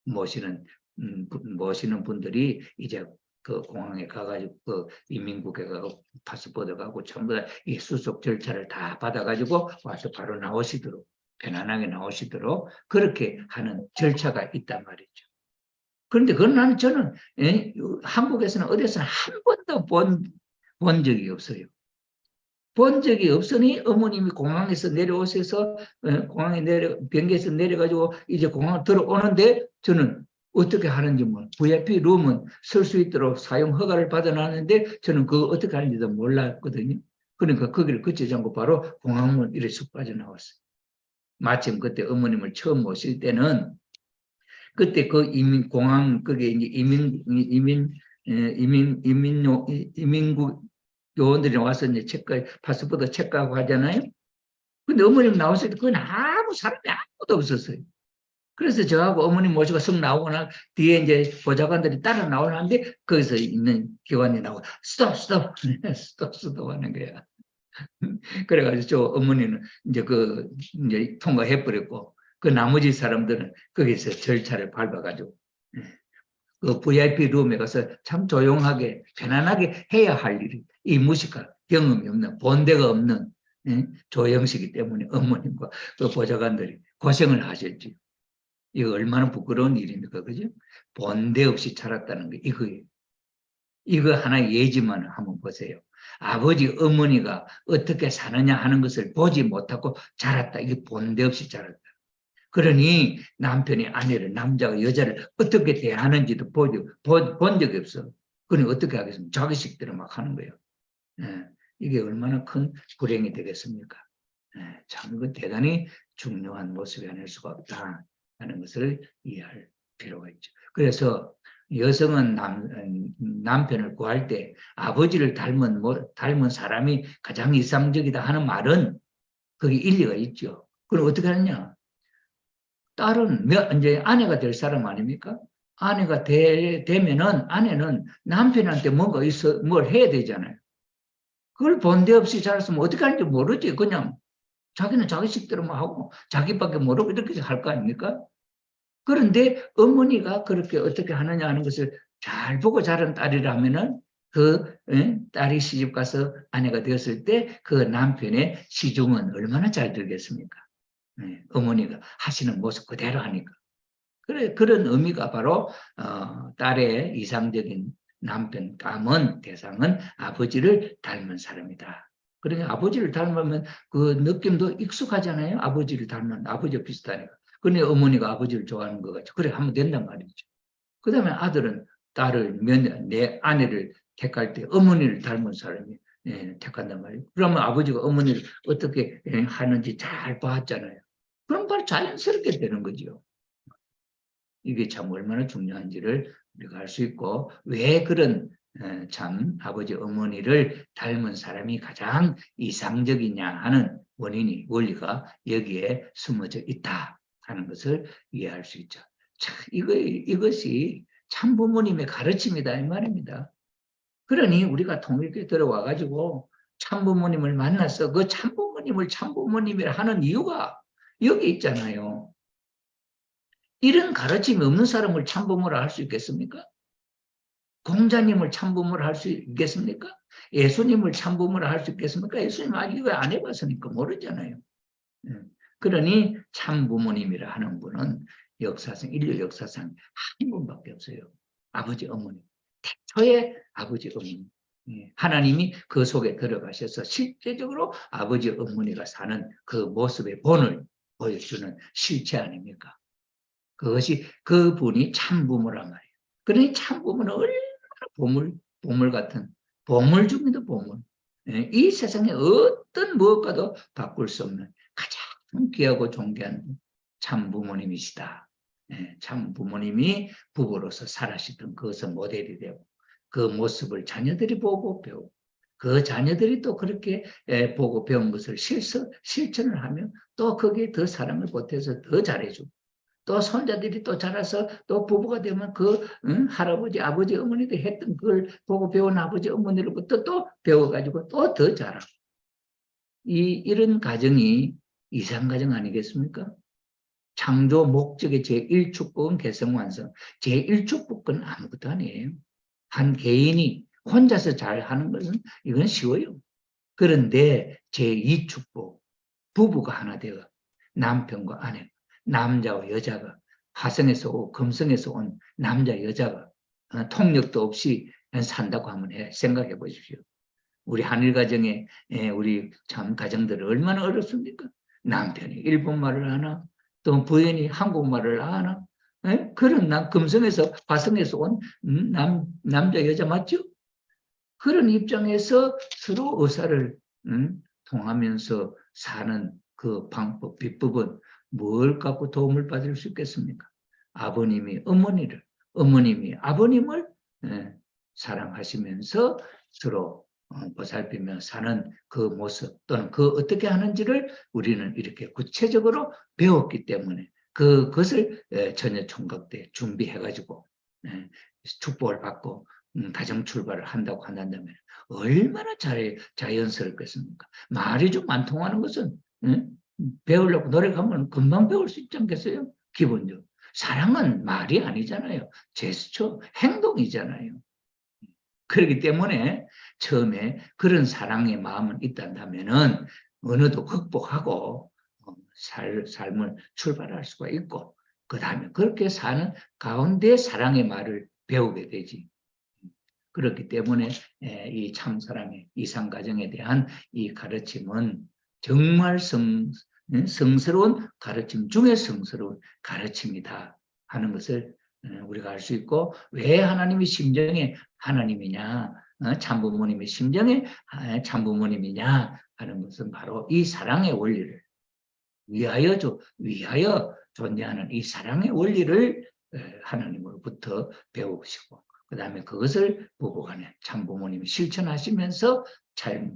모시는 분들이 이제 그 공항에 가가지고 그 인민국에 가고 파스포드 가고 전부 다 이 수속 절차를 다 받아가지고 와서 바로 나오시도록 편안하게 나오시도록 그렇게 하는 절차가 있단 말이죠. 그런데 그건 저는 한국에서는 어디서는 한 번도 본 적이 없어요. 본 적이 없으니 어머님이 공항에서 내려오셔서 비행기에서 내려가지고 이제 공항 들어오는데 저는 어떻게 하는지 VIP 룸은 쓸 수 있도록 사용 허가를 받아놨는데 저는 그거 어떻게 하는지도 몰랐거든요. 그러니까 거기를 거치지 않고 바로 공항문 이렇게 쑥 빠져나왔어요. 마침 그때 어머님을 처음 모실 때는 그때 그 공항 그게 이제 이민국 요원들이 와서 이제 파스포드 체크하고 하잖아요. 근데 어머님 나왔을 때 그건 아무 사람이 아무도 없었어요. 그래서 저하고 어머님 모시고 성 나오거나 뒤에 이제 보좌관들이 따라 나오는데 거기서 있는 기관이 나오고 스톱 하는 거야. 그래가지고 저 어머니는 이제 이제 통과해버렸고 그 나머지 사람들은 거기서 절차를 밟아가지고 그 VIP 룸에 가서 참 조용하게 편안하게 해야 할 일이 이 무식한 경험이 없는 본대가 없는 조영시기 때문에 어머님과 그 보좌관들이 고생을 하셨지. 이거 얼마나 부끄러운 일입니까, 그죠? 본대 없이 자랐다는 게 이거예요. 이거 하나의 예지만 한번 보세요. 아버지, 어머니가 어떻게 사느냐 하는 것을 보지 못하고 자랐다. 이게 본대 없이 자랐다. 그러니 남편이 아내를, 남자가 여자를 어떻게 대하는지도 본 적이 없어. 그러니 어떻게 하겠습니까? 자기식대로 막 하는 거예요. 이게 얼마나 큰 불행이 되겠습니까? 참 이건 대단히 중요한 모습이 아닐 수가 없다 하는 것을 이해할 필요가 있죠. 그래서 여성은 남편을 구할 때 아버지를 닮은 사람이 가장 이상적이다 하는 말은 그게 일리가 있죠. 그럼 어떻게 하느냐? 딸은 이제 아내가 될 사람 아닙니까? 아내가 되면은 아내는 남편한테 뭔가 뭘 해야 되잖아요. 그걸 본데 없이 자랐으면 어떻게 하는지 모르지. 그냥 자기는 자기 식대로만 하고 자기밖에 모르고 이렇게 할 거 아닙니까? 그런데 어머니가 그렇게 어떻게 하느냐 하는 것을 잘 보고 자란 딸이라면은 딸이 시집 가서 아내가 되었을 때 그 남편의 시중은 얼마나 잘 들겠습니까? 어머니가 하시는 모습 그대로 하니까. 그런 의미가 바로 딸의 이상적인 남편감은 대상은 아버지를 닮은 사람이다. 그러니까 아버지를 닮으면 그 느낌도 익숙하잖아요. 아버지를 닮은 아버지와 비슷하니까. 근데 어머니가 아버지를 좋아하는 것 같죠. 그래 하면 된단 말이죠. 그 다음에 아들은 내 아내를 택할 때 어머니를 닮은 사람이 택한단 말이에요. 그러면 아버지가 어머니를 어떻게 하는지 잘 봤잖아요. 그럼 바로 자연스럽게 되는 거죠. 이게 참 얼마나 중요한지를 우리가 알 수 있고 왜 그런 참 아버지 어머니를 닮은 사람이 가장 이상적이냐 하는 원리가 여기에 숨어져 있다 하는 것을 이해할 수 있죠. 참 이것이 참 부모님의 가르침이다 이 말입니다. 그러니 우리가 통일교에 들어와 가지고 참 부모님을 만나서 그 참 부모님을 참 부모님이라 하는 이유가 여기 있잖아요. 이런 가르침이 없는 사람을 참부모라 할 수 있겠습니까? 공자님을 참부모라 할 수 있겠습니까? 예수님을 참부모라 할 수 있겠습니까? 예수님 아직 이거 안 해봤으니까 모르잖아요. 그러니 참부모님이라 하는 분은 인류 역사상 한 분밖에 없어요. 아버지 어머니. 태초의 아버지 어머니. 하나님이 그 속에 들어가셔서 실제적으로 아버지 어머니가 사는 그 모습의 본을 보여주는 실체 아닙니까? 그것이 그분이 참부모란 말이에요. 그러니 참부모는 얼마나 보물 같은 보물 중에도 보물. 이 세상에 어떤 무엇과도 바꿀 수 없는 가장 귀하고 존귀한 참부모님이시다. 참부모님이 부부로서 살아시던 그것은 모델이 되고 그 모습을 자녀들이 보고 배우고 그 자녀들이 또 그렇게 보고 배운 것을 실천을 하면 또 거기에 더 사랑을 보태서 더 잘해주고 또 손자들이 또 자라서 또 부부가 되면 할아버지, 아버지, 어머니들 했던 그걸 보고 배운 아버지, 어머니로부터 또 배워가지고 또 더 자라고. 이런 가정이 이상가정 아니겠습니까? 창조 목적의 제1축복은 개성완성. 제1축복은 아무것도 아니에요. 한 개인이 혼자서 잘 하는 것은 이건 쉬워요. 그런데 제2축복, 부부가 하나 되어 남편과 아내, 남자와 여자가 화성에서 오고 금성에서 온 남자 여자가 통역도 없이 산다고 한번 생각해 보십시오. 우리 한일 가정에 우리 참 가정들은 얼마나 어렵습니까? 남편이 일본말을 하나 또 부인이 한국말을 하나 그런 금성에서 화성에서 온 남자 여자 맞죠? 그런 입장에서 서로 의사를 통하면서 사는 그 방법, 비법은 뭘 갖고 도움을 받을 수 있겠습니까? 아버님이 어머니를, 어머님이 아버님을 사랑하시면서 서로 보살피며 사는 그 모습 또는 그 어떻게 하는지를 우리는 이렇게 구체적으로 배웠기 때문에 그것을 전혀 총각 때 준비해가지고 축복을 받고 가정 출발을 한다고 한다면 얼마나 자연스럽겠습니까? 말이 좀 안 통하는 것은 배우려고 노력하면 금방 배울 수 있지 않겠어요? 기본적으로. 사랑은 말이 아니잖아요. 제스처, 행동이잖아요. 그렇기 때문에 처음에 그런 사랑의 마음은 있다면은 어느도 극복하고 삶을 출발할 수가 있고 그 다음에 그렇게 사는 가운데 사랑의 말을 배우게 되지. 그렇기 때문에 이 참사랑의 이상가정에 대한 이 가르침은 정말 성스러운 가르침 중에 성스러운 가르침이다 하는 것을 우리가 알 수 있고 왜 하나님이 심정의 하나님이냐 참부모님의 심정에 참부모님이냐 하는 것은 바로 이 사랑의 원리를 위하여 존재하는 이 사랑의 원리를 하나님으로부터 배우시고 그 다음에 그것을 부부간에 참부모님이 실천하시면서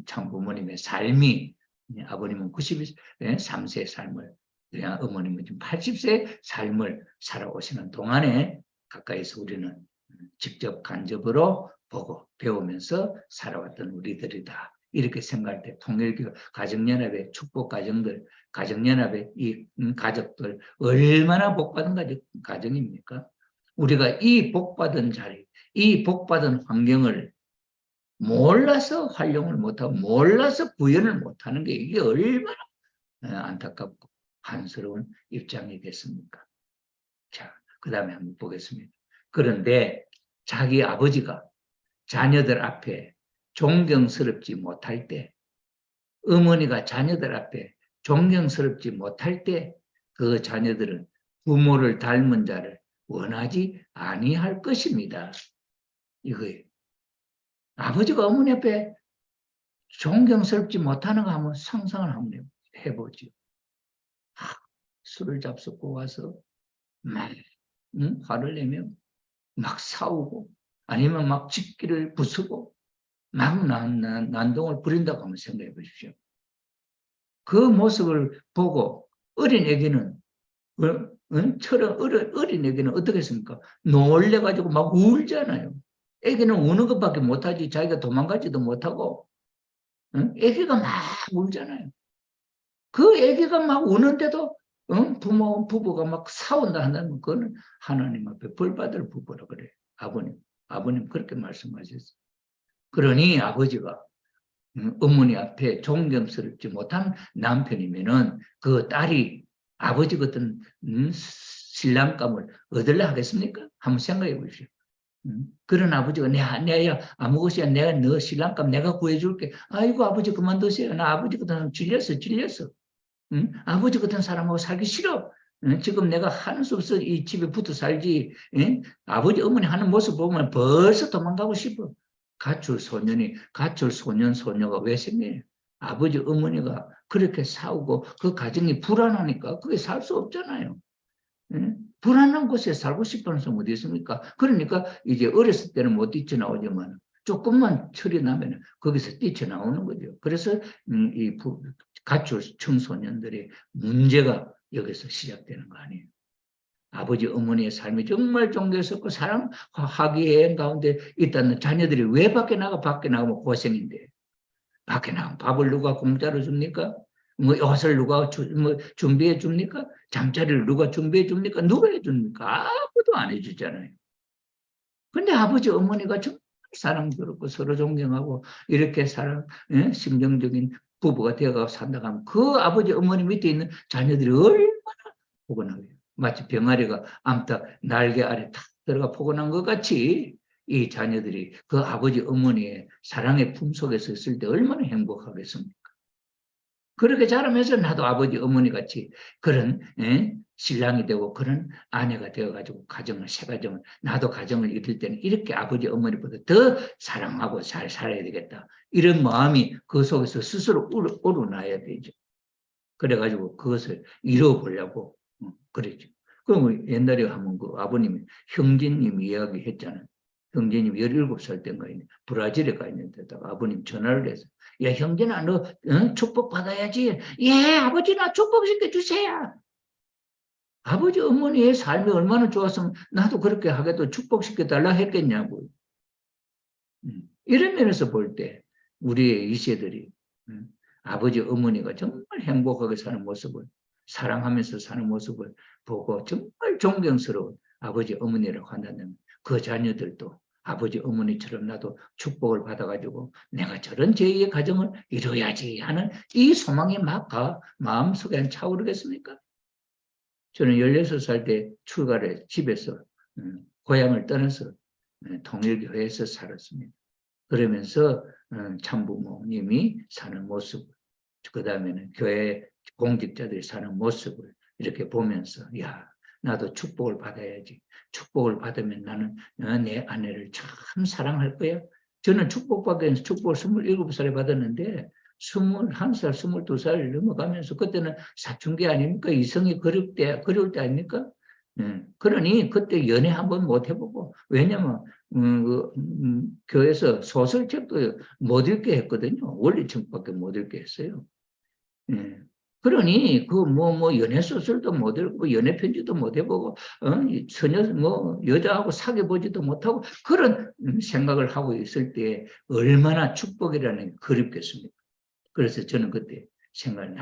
참부모님의 삶이 아버님은 93세의 삶을 어머님은 지금 80세의 삶을 살아오시는 동안에 가까이서 우리는 직접 간접으로 보고 배우면서 살아왔던 우리들이다. 이렇게 생각할 때 통일교 가정연합의 축복 가정들, 가정연합의 이 가족들 얼마나 복받은 가정입니까? 우리가 이 복받은 자리, 이 복받은 환경을 몰라서 활용을 못하고 몰라서 구현을 못하는 게 이게 얼마나 안타깝고 한스러운 입장이겠습니까? 자, 그 다음에 한번 보겠습니다. 그런데 자기 아버지가 자녀들 앞에 존경스럽지 못할 때, 어머니가 자녀들 앞에 존경스럽지 못할 때 그 자녀들은 부모를 닮은 자를 원하지 아니할 것입니다. 이거예요. 아버지가 어머니 앞에 존경스럽지 못하는 거 한번 상상을 한번 해보죠. 술을 잡수고 와서 막 화를 내며 막 싸우고 아니면 막 집기를 부수고 막 난동을 부린다고 한번 생각해 보십시오. 그 모습을 보고 어린 애기는 어린 애기는 어떻게 했습니까? 놀래가지고 막 울잖아요. 애기는 우는 것밖에 못하지 자기가 도망가지도 못하고 애기가 막 울잖아요. 그 애기가 막 우는데도 부부가 막 싸운다 한다면 그거는 하나님 앞에 벌받을 부부라 그래요. 아버님 그렇게 말씀하셨어요. 그러니 아버지가 어머니 앞에 존경스럽지 못한 남편이면은 그 딸이 아버지 같은 신랑감을 얻으려 하겠습니까? 한번 생각해 보십시오. 그런 아버지가 내가 아무것이야 내가 너 신랑감 내가 구해줄게. 아이고 아버지 그만두세요. 나 아버지 같은 사람 질렸어. 아버지 같은 사람하고 살기 싫어. 지금 내가 하는 수 없어 이 집에 붙어 살지. 아버지 어머니 하는 모습 보면 벌써 도망가고 싶어. 가출 소년 소녀가 왜 생겨요? 아버지 어머니가 그렇게 싸우고 그 가정이 불안하니까 그게 살 수 없잖아요. 불안한 곳에 살고 싶은 사람 어디 있습니까? 그러니까 이제 어렸을 때는 못 뛰쳐나오지만 조금만 철이 나면 거기서 뛰쳐나오는 거죠. 그래서 이 가출 청소년들의 문제가 여기서 시작되는 거 아니에요. 아버지 어머니의 삶이 정말 존경스럽고 사랑 화기애애 가운데 있다는 자녀들이 왜 밖에 나가면 고생인데 밖에 나가면 밥을 누가 공짜로 줍니까? 뭐 옷을 누가 준비해 줍니까? 잠자리를 누가 준비해 줍니까? 누가 해줍니까? 아무도 안 해주잖아요. 근데 아버지 어머니가 정말 사랑스럽고 서로 존경하고 이렇게 심정적인 부부가 되어가고 산다고 하면 그 아버지 어머니 밑에 있는 자녀들이 얼마나 포근하게요. 마치 병아리가 암탉 날개 아래 탁 들어가 포근한 것 같이 이 자녀들이 그 아버지 어머니의 사랑의 품속에서 있을 때 얼마나 행복하겠습니까? 그렇게 자라면서 나도 아버지 어머니 같이 그런 신랑이 되고 그런 아내가 되어가지고 새 가정을 나도 가정을 이룰 때는 이렇게 아버지 어머니보다 더 사랑하고 잘 살아야 되겠다. 이런 마음이 그 속에서 스스로 우러나야 되죠. 그래가지고 그것을 이뤄보려고 그랬죠. 그럼 옛날에 한번 그 아버님이 형제님이 이야기했잖아요. 형제님이 17살 때인가 브라질에 가 있는데다가 아버님 전화를 해서 야 형제나 너 축복 받아야지. 예 아버지 나 축복시켜 주세요. 아버지 어머니의 삶이 얼마나 좋았으면 나도 그렇게 하게도 축복시켜 달라 했겠냐고요. 이런 면에서 볼 때 우리의 이 세들이 아버지 어머니가 정말 행복하게 사는 모습을 사랑하면서 사는 모습을 보고 정말 존경스러운 아버지 어머니라고 한다면 그 자녀들도 아버지 어머니처럼 나도 축복을 받아가지고 내가 저런 제2의 가정을 이루어야지 하는 이 소망이 막 마음속에 차오르겠습니까? 저는 16살 때 출가를 집에서 고향을 떠나서 통일교회에서 살았습니다. 그러면서 참부모님이 사는 모습, 그 다음에는 교회 공직자들이 사는 모습을 이렇게 보면서 야 나도 축복을 받아야지. 축복을 받으면 나는 내 아내를 참 사랑할 거야. 저는 축복받기 위해서 축복을 27살에 받았는데 21살, 22살 넘어가면서 그때는 사춘기 아닙니까? 이성이 그리울 때 아닙니까? 그러니 그때 연애 한번 못 해보고 왜냐면 교회에서 소설책도 못 읽게 했거든요. 원리책밖에 못 읽게 했어요. 예. 그러니 연애 소설도 못 읽고 연애 편지도 못 해보고 처녀 여자하고 사귀어 보지도 못하고 그런 생각을 하고 있을 때 얼마나 축복이라는 게 그립겠습니까? 그래서 저는 그때 생각을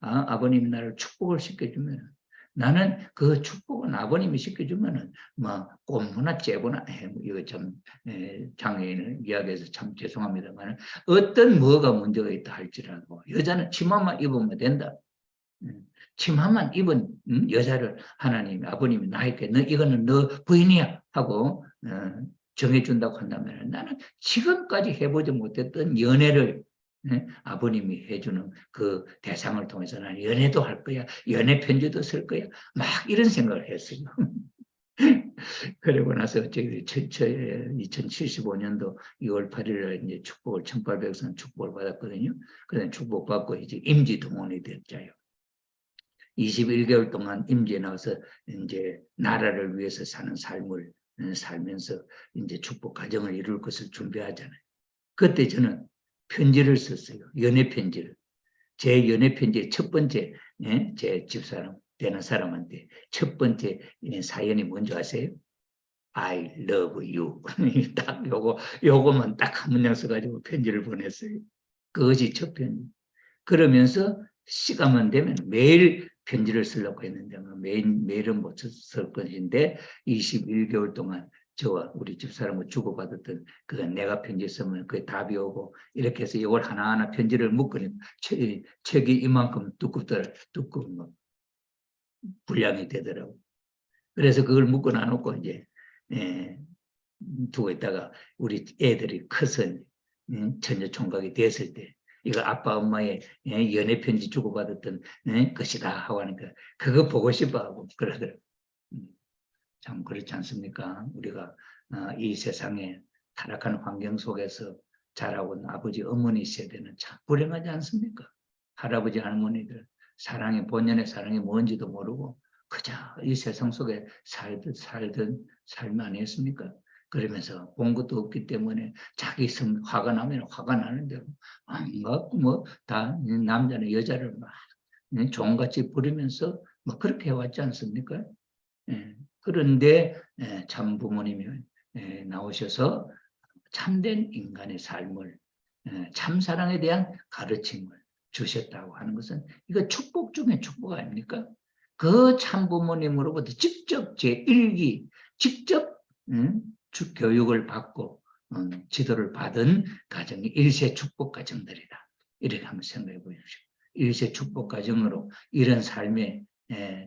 아버님이 나를 축복을 시켜주면 나는 그 축복은 아버님이 시켜주면은 뭐 꼼부나 째부나 이거 참 장애인을 이야기해서 참 죄송합니다만 어떤 뭐가 문제가 있다 할지라도 여자는 치마만 입으면 된다. 치마만 입은 여자를 하나님이 아버님이 나에게 너 이거는 너 부인이야 하고 정해준다고 한다면 나는 지금까지 해보지 못했던 연애를 아버님이 해주는 그 대상을 통해서 나는 연애도 할 거야, 연애 편지도 쓸 거야, 막 이런 생각을 했어요. 그리고 나서 저기 2075년도 2월 8일에 이제 축복을 1800선 축복을 받았거든요. 그래서 축복받고 이제 임지 동원이 됐자요. 21개월 동안 임지에 나와서 이제 나라를 위해서 사는 삶을 살면서 이제 축복 가정을 이룰 것을 준비하잖아요. 그때 저는 편지를 썼어요. 연애 편지를. 제 연애 편지의 첫 번째 제 집사람 되는 사람한테 첫 번째 사연이 뭔지 아세요? I love you. 딱 요거만 딱 한 문장 써가지고 편지를 보냈어요. 그것이 첫 편지. 그러면서 시간만 되면 매일 편지를 쓰려고 했는데 매일은 못 쓸 것인데 21개월 동안 저와 우리 집사람을 주고받았던 그 내가 편지 쓰면 그게 답이 오고 이렇게 해서 이걸 하나하나 편지를 묶으니 책이 이만큼 두꺼운 분량이 되더라고. 그래서 그걸 묶어 놔놓고 이제 두고 있다가 우리 애들이 커서 처녀 총각이 됐을 때 이거 아빠 엄마의 연애 편지 주고받았던 것이다 하고 하니까 그거 보고 싶어 하고 그러더라고요. 참 그렇지 않습니까? 우리가 이 세상에 타락한 환경 속에서 자라온 아버지 어머니 세대는 참 불행하지 않습니까? 할아버지 할머니들 본연의 사랑이 뭔지도 모르고 그저 이 세상 속에 살던 삶 아니었습니까? 그러면서 본 것도 없기 때문에 자기 화가 나면 화가 나는데 안 갖고 다 남자는 여자를 막 종같이 부리면서 그렇게 해왔지 않습니까? 그런데 참 부모님이 나오셔서 참된 인간의 삶을 참 사랑에 대한 가르침을 주셨다고 하는 것은 이거 축복 중에 축복 아닙니까? 그 참 부모님으로부터 직접 제1기 직접 교육을 받고 지도를 받은 가정이 일세 축복 가정들이다. 이렇게 한번 생각해 보십시오. 일세 축복 가정으로 이런 삶에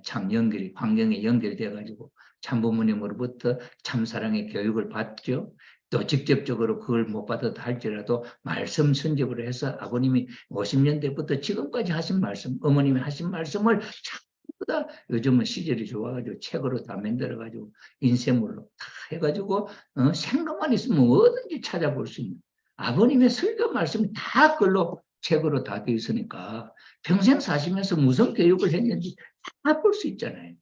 참 환경에 연결이 돼가지고 참부모님으로부터 참사랑의 교육을 받죠. 또 직접적으로 그걸 못 받아도 할지라도 말씀 선집을 해서 아버님이 50년대부터 지금까지 하신 말씀, 어머님이 하신 말씀을 전부 다 요즘은 시절이 좋아가지고 책으로 다 만들어가지고 인쇄물로 다 해가지고 생각만 있으면 뭐든지 찾아볼 수 있는 아버님의 설교 말씀이 다 그걸로 책으로 다 되어 있으니까 평생 사시면서 무슨 교육을 했는지 다 볼 수 있잖아요.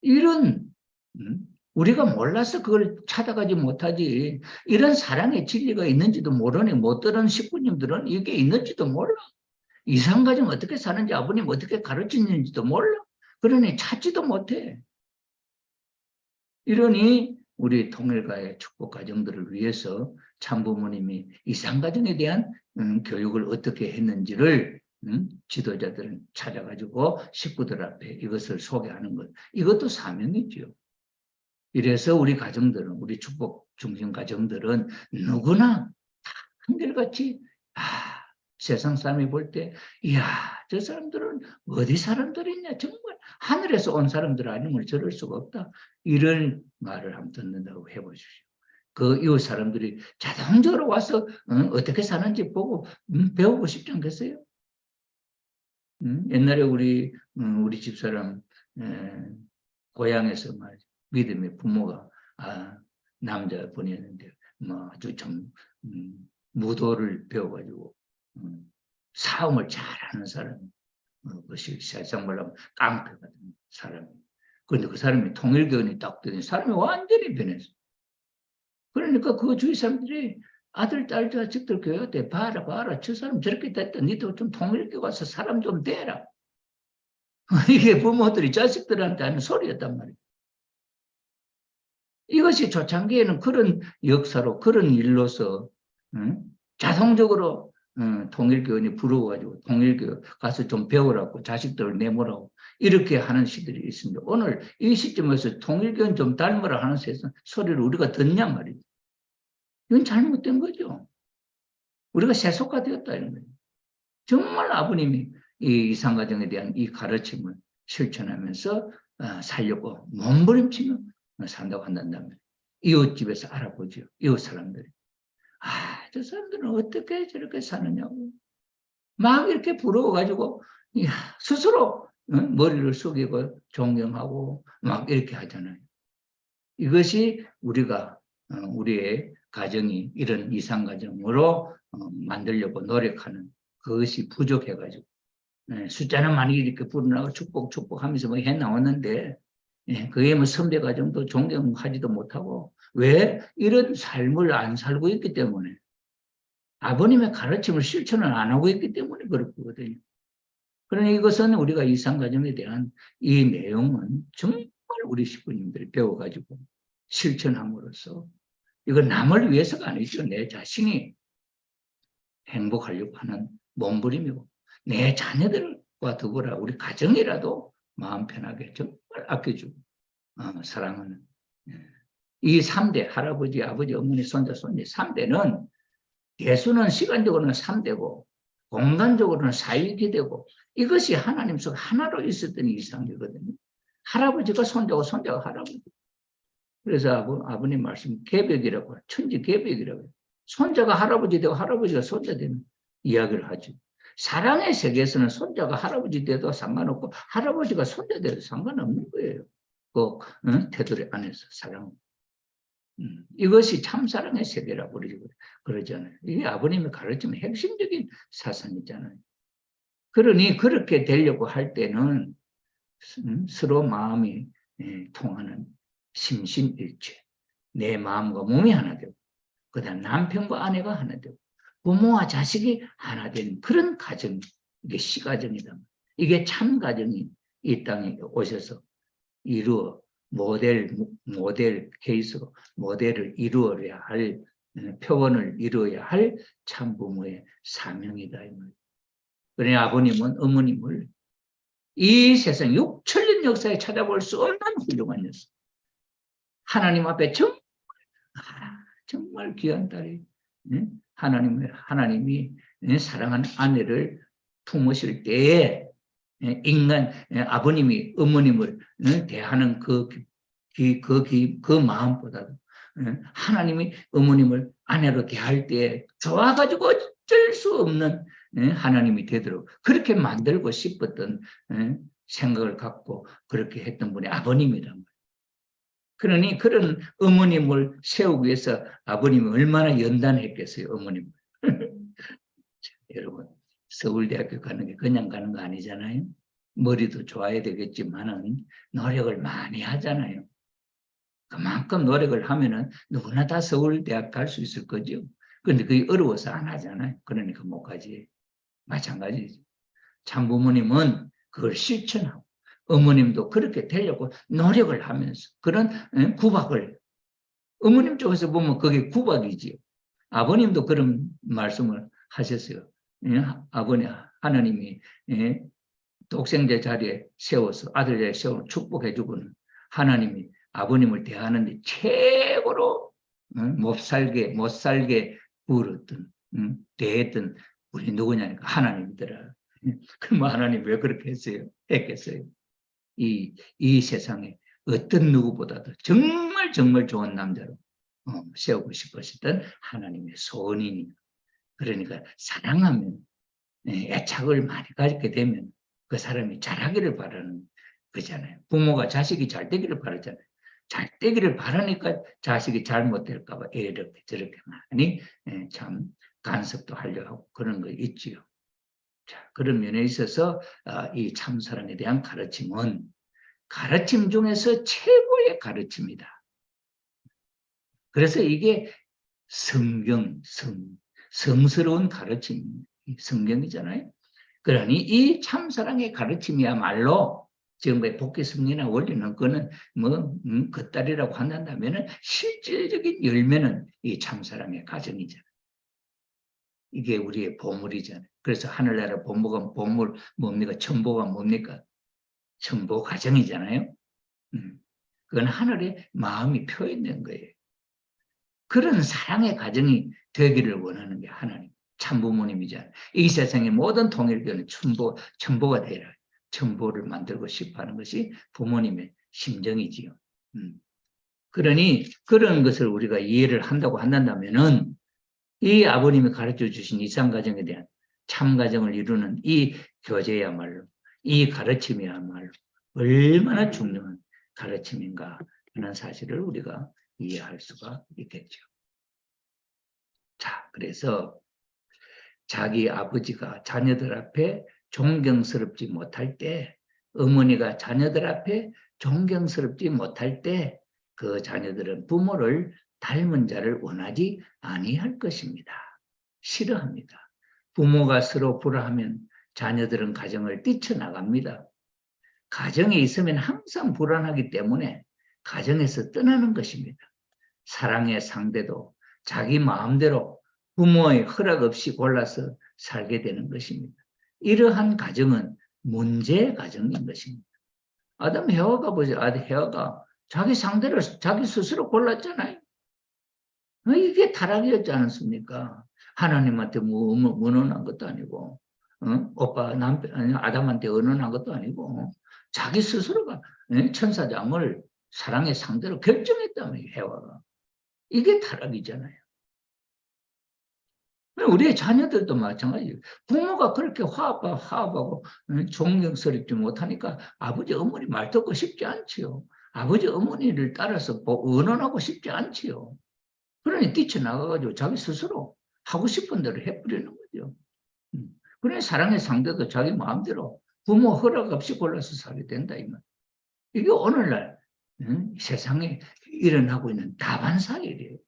이런 우리가 몰라서 그걸 찾아가지 못하지 이런 사랑의 진리가 있는지도 모르니 못 들은 식구님들은 이게 있는지도 몰라. 이상가정 어떻게 사는지 아버님 어떻게 가르치는지도 몰라. 그러니 찾지도 못해. 이러니 우리 통일가의 축복 가정들을 위해서 참부모님이 이상가정에 대한 교육을 어떻게 했는지를 지도자들은 찾아가지고 식구들 앞에 이것을 소개하는 것. 이것도 사명이죠. 이래서 우리 가정들은 우리 축복 중심 가정들은 누구나 한결같이 세상 사람이 볼 때 이야 저 사람들은 어디 사람들이냐 정말 하늘에서 온 사람들 아니면 저럴 수가 없다. 이런 말을 한번 듣는다고 해보십시오. 그 이웃 사람들이 자동적으로 와서 어떻게 사는지 보고 배우고 싶지 않겠어요? 옛날에 우리 집사람 고향에서 말이죠. 믿음의 부모가 남자분이었는데 뭐 아주 좀 무도를 배워가지고 싸움을 잘하는 사람, 그것이 세상 말로 하면 깡패 같은 사람이. 그런데 그 사람이 통일교원이 딱 되니 사람이 완전히 변했어. 그러니까 그 주위 사람들이 아들, 딸, 자식들 교회한테 봐라, 봐라. 저 사람 저렇게 됐다. 니도 좀 통일교 가서 사람 좀 되라. 이게 부모들이 자식들한테 하는 소리였단 말이에요. 이것이 초창기에는 그런 역사로, 그런 일로서 자동적으로 통일교원이 부러워가지고 통일교 가서 좀 배우라고 자식들을 내모라고 이렇게 하는 시들이 있습니다. 오늘 이 시점에서 통일교원 좀 닮으라 하는 소리를 우리가 듣냔 말이죠. 이건 잘못된 거죠. 우리가 세속화 되었다 이런 거예요. 정말 아버님이 이 이상가정에 대한 이 가르침을 실천하면서 살려고 몸부림치며 산다고 한다면 이웃집에서 알아보죠. 이웃 사람들이. 저 사람들은 어떻게 저렇게 사느냐고. 막 이렇게 부러워가지고 스스로 머리를 숙이고 존경하고 막 이렇게 하잖아요. 이것이 우리가 우리의 가정이 이런 이상가정으로 만들려고 노력하는 그것이 부족해가지고 숫자는 많이 이렇게 불어나고 축복 하면서 뭐 해나왔는데 그게 뭐 선배가정도 존경하지도 못하고 왜 이런 삶을 안 살고 있기 때문에 아버님의 가르침을 실천을 안 하고 있기 때문에 그렇거든요. 그러나 이것은 우리가 이상가정에 대한 이 내용은 정말 우리 식구님들이 배워가지고 실천함으로써 이건 남을 위해서가 아니죠. 내 자신이 행복하려고 하는 몸부림이고 내 자녀들과 더불어 우리 가정이라도 마음 편하게 정말 아껴주고 사랑하는 이 3대 할아버지, 아버지, 어머니, 손자, 손녀 3대는 예수는 시간적으로는 3대고 공간적으로는 4일기 되고 이것이 하나님 속 하나로 있었던 이상이거든요. 할아버지가 손자고 손자가 할아버지. 그래서 아버님 말씀 개벽이라고 천지 개벽이라고 손자가 할아버지 되고 할아버지가 손자 되는 이야기를 하죠. 사랑의 세계에서는 손자가 할아버지 돼도 상관없고 할아버지가 손자 돼도 상관없는 거예요. 그 테두리 안에서 사랑. 이것이 참사랑의 세계라고 그러잖아요. 이게 아버님의 가르치면 핵심적인 사상이잖아요. 그러니 그렇게 되려고 할 때는 서로 마음이 통하는 심심일체, 내 마음과 몸이 하나 되고 그 다음 남편과 아내가 하나 되고 부모와 자식이 하나 된 그런 가정, 이게 시가정이다. 이게 참 가정이 이 땅에 오셔서 이루어 모델 케이스로 모델을 이루어야 할 표본을 이루어야 할 참부모의 사명이다. 그러니 아버님은 어머님을 이 세상 6천년 역사에 찾아볼 수 없는 훌륭한 녀석. 하나님 앞에 정말 귀한 딸이 하나님이 사랑하는 아내를 품으실 때에 아버님이 어머님을 대하는 그 마음보다도 하나님이 어머님을 아내로 대할 때 좋아가지고 어쩔 수 없는 하나님이 되도록 그렇게 만들고 싶었던 생각을 갖고 그렇게 했던 분이 아버님이란 말이에요. 그러니 그런 어머님을 세우기 위해서 아버님이 얼마나 연단했겠어요, 어머님을. 여러분, 서울대학교 가는 게 그냥 가는 거 아니잖아요. 머리도 좋아야 되겠지만은 노력을 많이 하잖아요. 그만큼 노력을 하면은 누구나 다 서울대학 갈 수 있을 거죠. 그런데 그게 어려워서 안 하잖아요. 그러니까 못 가지. 마찬가지죠. 참부모님은 그걸 실천하고 어머님도 그렇게 되려고 노력을 하면서 그런 구박을 어머님 쪽에서 보면 그게 구박이지요. 아버님도 그런 말씀을 하셨어요. 아버님 하나님이 독생자 자리에 세워서 아들 자리에 세워 축복해주고는 하나님이 아버님을 대하는데 최고로 못 살게 부르던 대했던 우리 누구냐니까 하나님이더라. 그럼 하나님 왜 그렇게 했겠어요? 이 세상에 어떤 누구보다도 정말 좋은 남자로 세우고 싶으시던 하나님의 소원이니까. 그러니까 사랑하면 애착을 많이 가지게 되면 그 사람이 잘하기를 바라는 거잖아요. 부모가 자식이 잘 되기를 바라잖아요. 잘 되기를 바라니까 자식이 잘못될까 봐 이렇게 저렇게 많이 참 간섭도 하려고 하고 그런 거 있지요. 자, 그런 면에 있어서 이 참사랑에 대한 가르침은 가르침 중에서 최고의 가르침이다. 그래서 이게 성스러운 가르침, 성경이잖아요. 그러니 이 참사랑의 가르침이야말로 지금의 복귀성리나 원리는 그거는 뭐 겉다리라고 한다면은 실질적인 열매는 이 참사랑의 가정이잖아요. 이게 우리의 보물이잖아요. 그래서 하늘나라 보물은 보물 뭡니까? 천보가 뭡니까? 천보 가정이잖아요. 그건 하늘의 마음이 표현된 거예요. 그런 사랑의 가정이 되기를 원하는 게 하나님, 참부모님이잖아요. 이 세상의 모든 통일교는 천보가 되라. 천보를 만들고 싶어 하는 것이 부모님의 심정이지요. 그러니 그런 것을 우리가 이해를 한다고 한다면은 이 아버님이 가르쳐 주신 이상가정에 대한 참가정을 이루는 이 교제야말로, 이 가르침이야말로 얼마나 중요한 가르침인가 하는 사실을 우리가 이해할 수가 있겠죠. 자, 그래서 자기 아버지가 자녀들 앞에 존경스럽지 못할 때, 어머니가 자녀들 앞에 존경스럽지 못할 때 그 자녀들은 부모를 닮은 자를 원하지 아니할 것입니다. 싫어합니다. 부모가 서로 불화하면 자녀들은 가정을 뛰쳐나갑니다. 가정에 있으면 항상 불안하기 때문에 가정에서 떠나는 것입니다. 사랑의 상대도 자기 마음대로 부모의 허락 없이 골라서 살게 되는 것입니다. 이러한 가정은 문제 가정인 것입니다. 아담 해와가 보죠. 아담 해와가 자기 상대를 자기 스스로 골랐잖아요. 이게 타락이었지 않습니까? 하나님한테 뭐 의논한 것도 아니고, 오빠 남편 아담한테 의논한 것도 아니고, 자기 스스로가 천사장을 사랑의 상대로 결정했다며 해와가. 이게 타락이잖아요. 우리의 자녀들도 마찬가지예요. 부모가 그렇게 화합하고 존경스럽지 못하니까 아버지 어머니 말 듣고 싶지 않지요. 아버지 어머니를 따라서 의논하고 싶지 않지요. 그러니 뛰쳐나가가지고 자기 스스로 하고 싶은 대로 해버리는 거죠. 그러니 사랑의 상대도 자기 마음대로 부모 허락 없이 골라서 살게 된다. 이게 오늘날 세상에 일어나고 있는 다반사일이에요.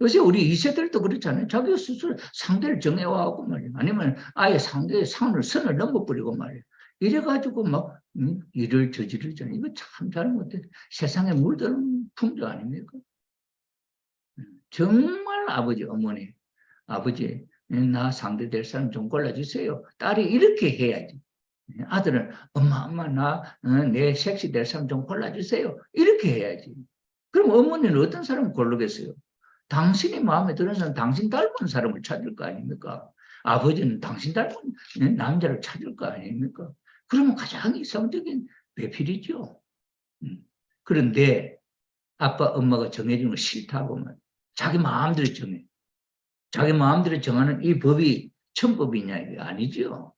요새 우리 2세들도 그렇잖아요. 자기 스스로 상대를 정해와갖고 말이에요. 아니면 아예 상대의 선을 넘어버리고 말이에요. 이래가지고 막 일을 저지르잖아요. 이거 참 잘못해. 세상에 물드는 풍조 아닙니까? 정말 아버지, 어머니, 아버지, 나 상대 될 사람 좀 골라주세요. 딸이 이렇게 해야지. 아들은 엄마 내 섹시 될 사람 좀 골라주세요. 이렇게 해야지. 그럼 어머니는 어떤 사람 고르겠어요? 당신이 마음에 드는 사람, 당신 닮은 사람을 찾을 거 아닙니까? 아버지는 당신 닮은 남자를 찾을 거 아닙니까? 그러면 가장 이상적인 배필이죠. 그런데 아빠, 엄마가 정해주는 거 싫다고 하면 자기 마음대로 정해. 자기 마음대로 정하는 이 법이 천법이냐 이게 아니죠.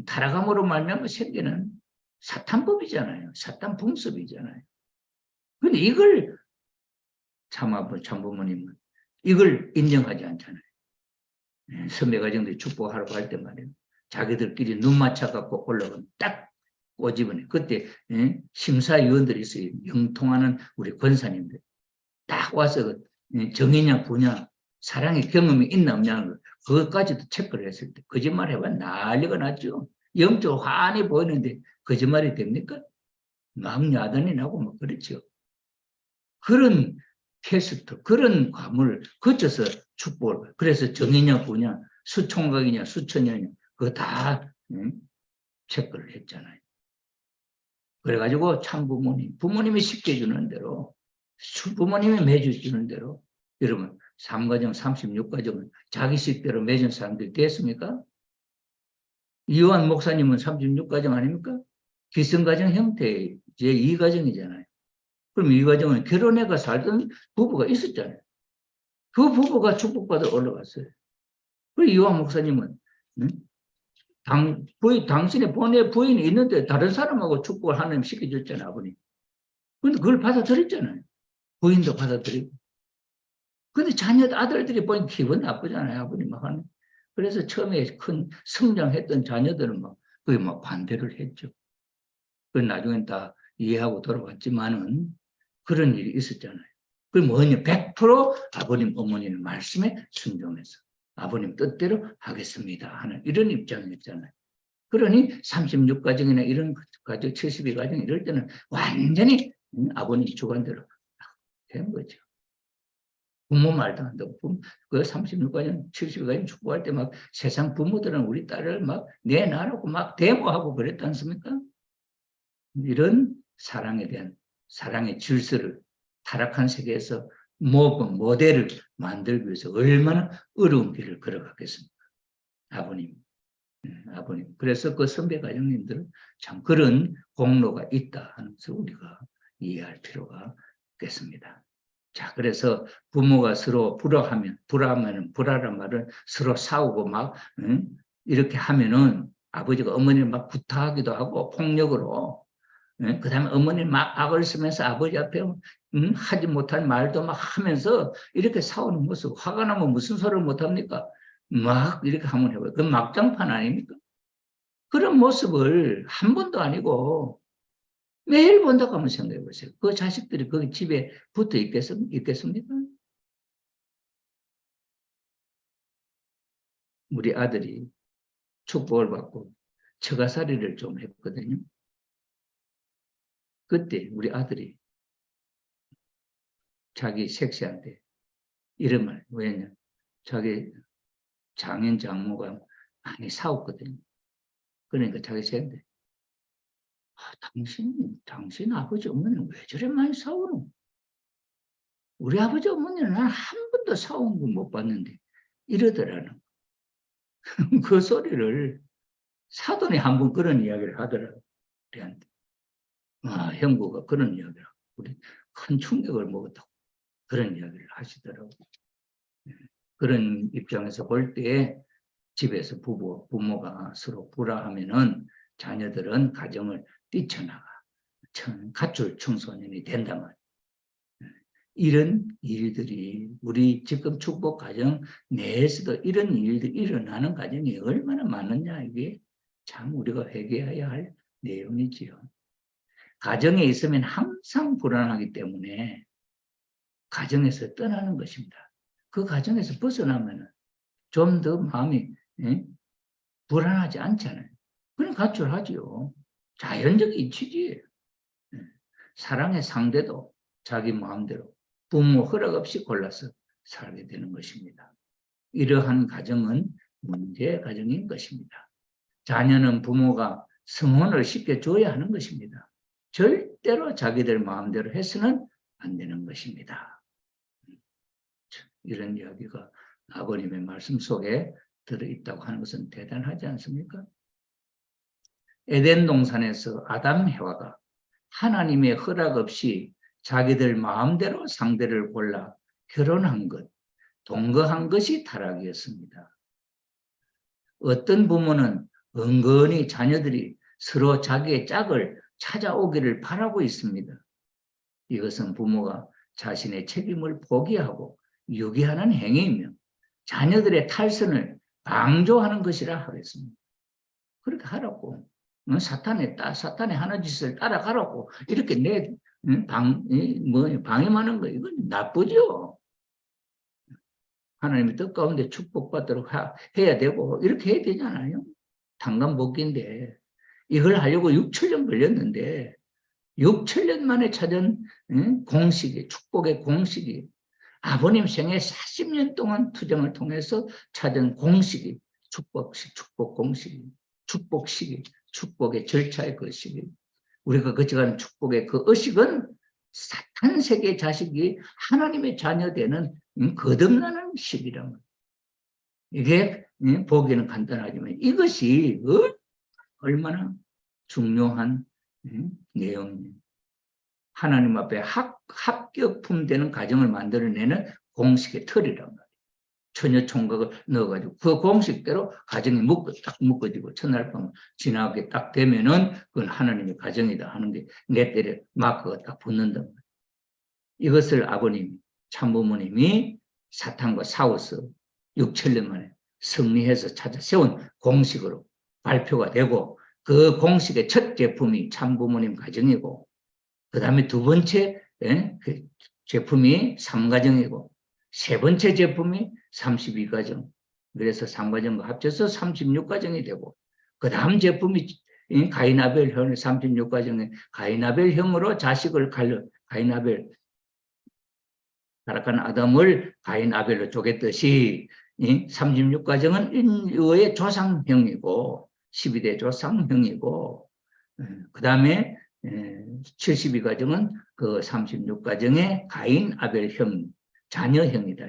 타락함으로 말미암아 생기는 사탄법이잖아요. 사탄 풍습이잖아요. 근데 이걸 참부모님은 이걸 인정하지 않잖아요. 선배가정들이 축복하라고 할 때 말이에요. 자기들끼리 눈 맞춰갖고 올라가면 딱 꼬집어내. 그때 심사위원들이 있어요. 영통하는 우리 권사님들. 딱 와서 정이냐 부냐 사랑의 경험이 있나 없냐는 걸 그것까지도 체크를 했을 때 거짓말 해봐 난리가 났죠. 영적 환히 보이는데 거짓말이 됩니까? 막 야단이 나고 막 그렇죠. 그런 캐스트, 그런 과물을 거쳐서 축복을. 그래서 정이냐 부냐 수총각이냐 수천이냐 그거 다 체크를 했잖아요. 그래가지고 참 부모님이 쉽게 주는 대로 부모님이 매주 주는 대로 여러분 3가정 36가정은 자기 식대로 맺은 사람들이 됐습니까? 이완 목사님은 36가정 아닙니까? 기성가정 형태의 제2가정이잖아요. 그럼 이 가정은 결혼해가 살던 부부가 있었잖아요. 그 부부가 축복받아 올라갔어요. 그리고 이완 목사님은 당신의 본의 부인이 있는데 다른 사람하고 축복을 하나님 시켜줬잖아요, 아버님. 근데 그걸 받아들였잖아요. 부인도 받아들이고. 근데 자녀 아들들이 보니 기분 나쁘잖아요. 아버님 막 하는. 그래서 처음에 큰 성장했던 자녀들은 막 거의 막 반대를 했죠. 그 나중엔 다 이해하고 돌아왔지만은 그런 일이 있었잖아요. 그 뭐냐, 100% 아버님 어머니의 말씀에 순종해서 아버님 뜻대로 하겠습니다 하는 이런 입장이었잖아요. 그러니 36가정이나 이런 가정, 72가정 이럴 때는 완전히 아버님 주관대로 된 거죠. 부모 말도 안 듣고, 그 36가정, 70가정 축구할 때 막 세상 부모들은 우리 딸을 막 내놔라고 막 데모하고 그랬지 않습니까? 이런 사랑에 대한 사랑의 질서를 타락한 세계에서 모델을 만들기 위해서 얼마나 어려운 길을 걸어갔겠습니까? 아버님. 아버님. 그래서 그 선배 가정님들은 참 그런 공로가 있다 하는 것을 우리가 이해할 필요가 있겠습니다. 자, 그래서 부모가 서로 불화라는 말은 서로 싸우고 막, 이렇게 하면은 아버지가 어머니를 막 구타하기도 하고 폭력으로, 그 다음에 어머니 막 악을 쓰면서 아버지 앞에 하지 못할 말도 막 하면서 이렇게 싸우는 모습, 화가 나면 무슨 소리를 못합니까? 막 이렇게 하면 해봐요. 그 막장판 아닙니까? 그런 모습을 한 번도 아니고 매일 본다고 한번 생각해 보세요. 그 자식들이 거기 집에 붙어 있겠습니까? 우리 아들이 축복을 받고 처가살이를 좀 했거든요. 그때 우리 아들이 자기 색시한테 이런 말, 왜냐, 자기 장인 장모가 많이 싸웠거든요. 그러니까 자기 색한테, 당신 아버지 어머니는 왜 저래 많이 싸우노? 우리 아버지 어머니는 난 한 번도 싸운 거 못 봤는데 이러더라는 그 소리를 사돈이 한 번 그런 이야기를 하더라고요. 우리한테. 형부가 그런 이야기를 하고 우리 큰 충격을 먹었다고 그런 이야기를 하시더라고요. 그런 입장에서 볼 때 집에서 부모가 서로 불화하면은 자녀들은 가정을 뛰쳐나가 가출 청소년이 된단 말이에요. 이런 일들이 우리 지금 축복 가정 내에서도 이런 일들이 일어나는 가정이 얼마나 많느냐, 이게 참 우리가 회개해야 할 내용이지요. 가정에 있으면 항상 불안하기 때문에 가정에서 떠나는 것입니다. 그 가정에서 벗어나면 좀 더 마음이 불안하지 않잖아요. 그럼 가출하지요. 자연적 이치지. 사랑의 상대도 자기 마음대로 부모 허락 없이 골라서 살게 되는 것입니다. 이러한 가정은 문제의 가정인 것입니다. 자녀는 부모가 성혼을 시켜줘야 하는 것입니다. 절대로 자기들 마음대로 해서는 안 되는 것입니다. 이런 이야기가 아버님의 말씀 속에 들어있다고 하는 것은 대단하지 않습니까? 에덴 동산에서 아담 해와가 하나님의 허락 없이 자기들 마음대로 상대를 골라 결혼한 것, 동거한 것이 타락이었습니다. 어떤 부모는 은근히 자녀들이 서로 자기의 짝을 찾아오기를 바라고 있습니다. 이것은 부모가 자신의 책임을 포기하고 유기하는 행위이며 자녀들의 탈선을 방조하는 것이라 하겠습니다. 그렇게 하라고. 사탄의 하는 짓을 따라가라고 이렇게 방임하는 거, 이건 나쁘죠. 하나님의 뜻 가운데 축복받도록 해야 되고 이렇게 해야 되잖아요. 당간복기인데 이걸 하려고 6,000년 걸렸는데 6,000년 만에 찾은 공식이, 축복의 공식이, 아버님 생애 40년 동안 투쟁을 통해서 찾은 공식이 축복 공식이, 축복식이, 축복의 절차의 그 시기, 우리가 거쳐가는 축복의 그 의식은 사탄 세계의 자식이 하나님의 자녀되는 거듭나는 시기란 말이에요. 이게 보기에는 간단하지만 이것이 얼마나 중요한 내용이에요. 하나님 앞에 합격품 되는 가정을 만들어내는 공식의 틀이란 말이에요. 처녀 총각을 넣어가지고 그 공식대로 가정이 딱 묶어지고 첫날 밤 지나게 딱 되면은 그건 하나님의 가정이다 하는 게 내 때에 마크가 딱 붙는다. 이것을 아버님, 참부모님이 사탄과 싸워서 6, 7년 만에 승리해서 찾아 세운 공식으로 발표가 되고 그 공식의 첫 제품이 참부모님 가정이고 그 다음에 두 번째 그 제품이 3가정이고 세 번째 제품이 32가정. 그래서 3가정과 합쳐서 36가정이 되고 그 다음 제품이 가인아벨형의 36가정의 가인아벨형으로 자식을 가인아벨 타락한 아담을 가인아벨로 쪼갰듯이 36가정은 인류의 조상형이고 12대 조상형이고 그 다음에 72가정은 그 36가정의 가인아벨형 자녀형이다.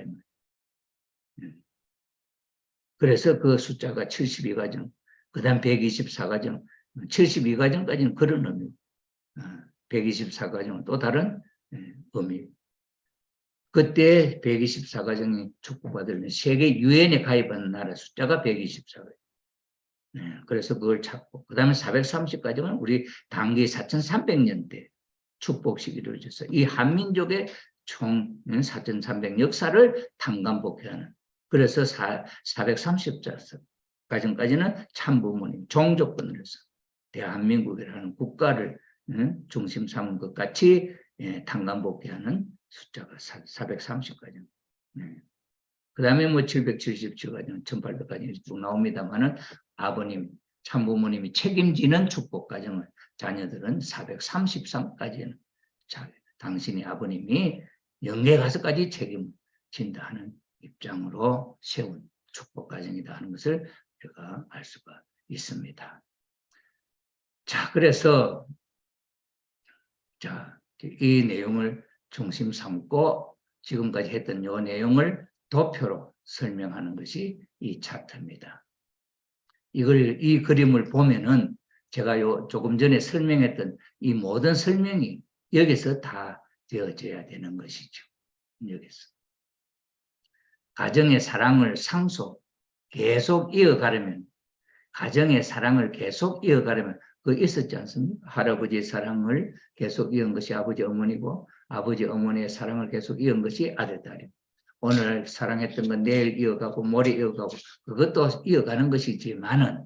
그래서 그 숫자가 72가정, 그 다음 124가정, 72가정까지는 그런 의미, 124가정은 또 다른 의미. 그때 124가정이 축복받으면 세계 유엔에 가입한 나라 숫자가 124가정. 그래서 그걸 찾고, 그 다음에 430가정은 우리 당기 4300년대 축복식이 이루어져서 이 한민족의 총 4300 역사를 탕감복해하는 그래서 430가정까지는 참부모님 종족권으로서 대한민국이라는 국가를 중심 삼은 것 같이 탕감복해하는 숫자가 430가정. 그 다음에 뭐 777가정, 1800가정이 쭉 나옵니다만은 아버님, 참부모님이 책임지는 축복가정을 자녀들은 433까지는 당신이 아버님이 영계 가서까지 책임진다 하는 입장으로 세운 축복가정이다 하는 것을 우리가 알 수가 있습니다. 자, 그래서 이 내용을 중심 삼고 지금까지 했던 이 내용을 도표로 설명하는 것이 이 차트입니다. 이 그림을 보면은 제가 조금 전에 설명했던 이 모든 설명이 여기서 다 되어져야 되는 것이죠. 여기서. 가정의 사랑을 계속 이어가려면, 가정의 사랑을 계속 이어가려면, 그거 있었지 않습니까? 할아버지의 사랑을 계속 이은 것이 아버지 어머니고, 아버지 어머니의 사랑을 계속 이은 것이 아들, 딸이고, 오늘 사랑했던 건 내일 이어가고, 모레 이어가고, 그것도 이어가는 것이지만은,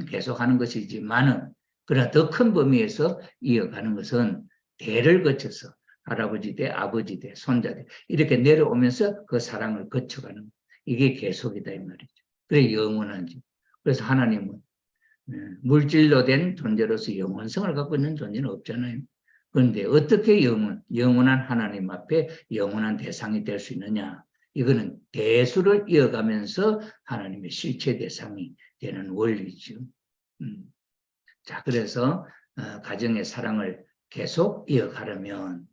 계속하는 것이지만은, 그러나 더 큰 범위에서 이어가는 것은 대를 거쳐서 할아버지 대 아버지 대 손자 대 이렇게 내려오면서 그 사랑을 거쳐가는 이게 계속이다 이 말이죠. 그래 영원한지. 그래서 하나님은 물질로 된 존재로서 영원성을 갖고 있는 존재는 없잖아요. 그런데 어떻게 영원한 하나님 앞에 영원한 대상이 될 수 있느냐. 이거는 대수를 이어가면서 하나님의 실체 대상이 되는 원리죠. 자, 그래서 가정의 사랑을 계속 이어가려면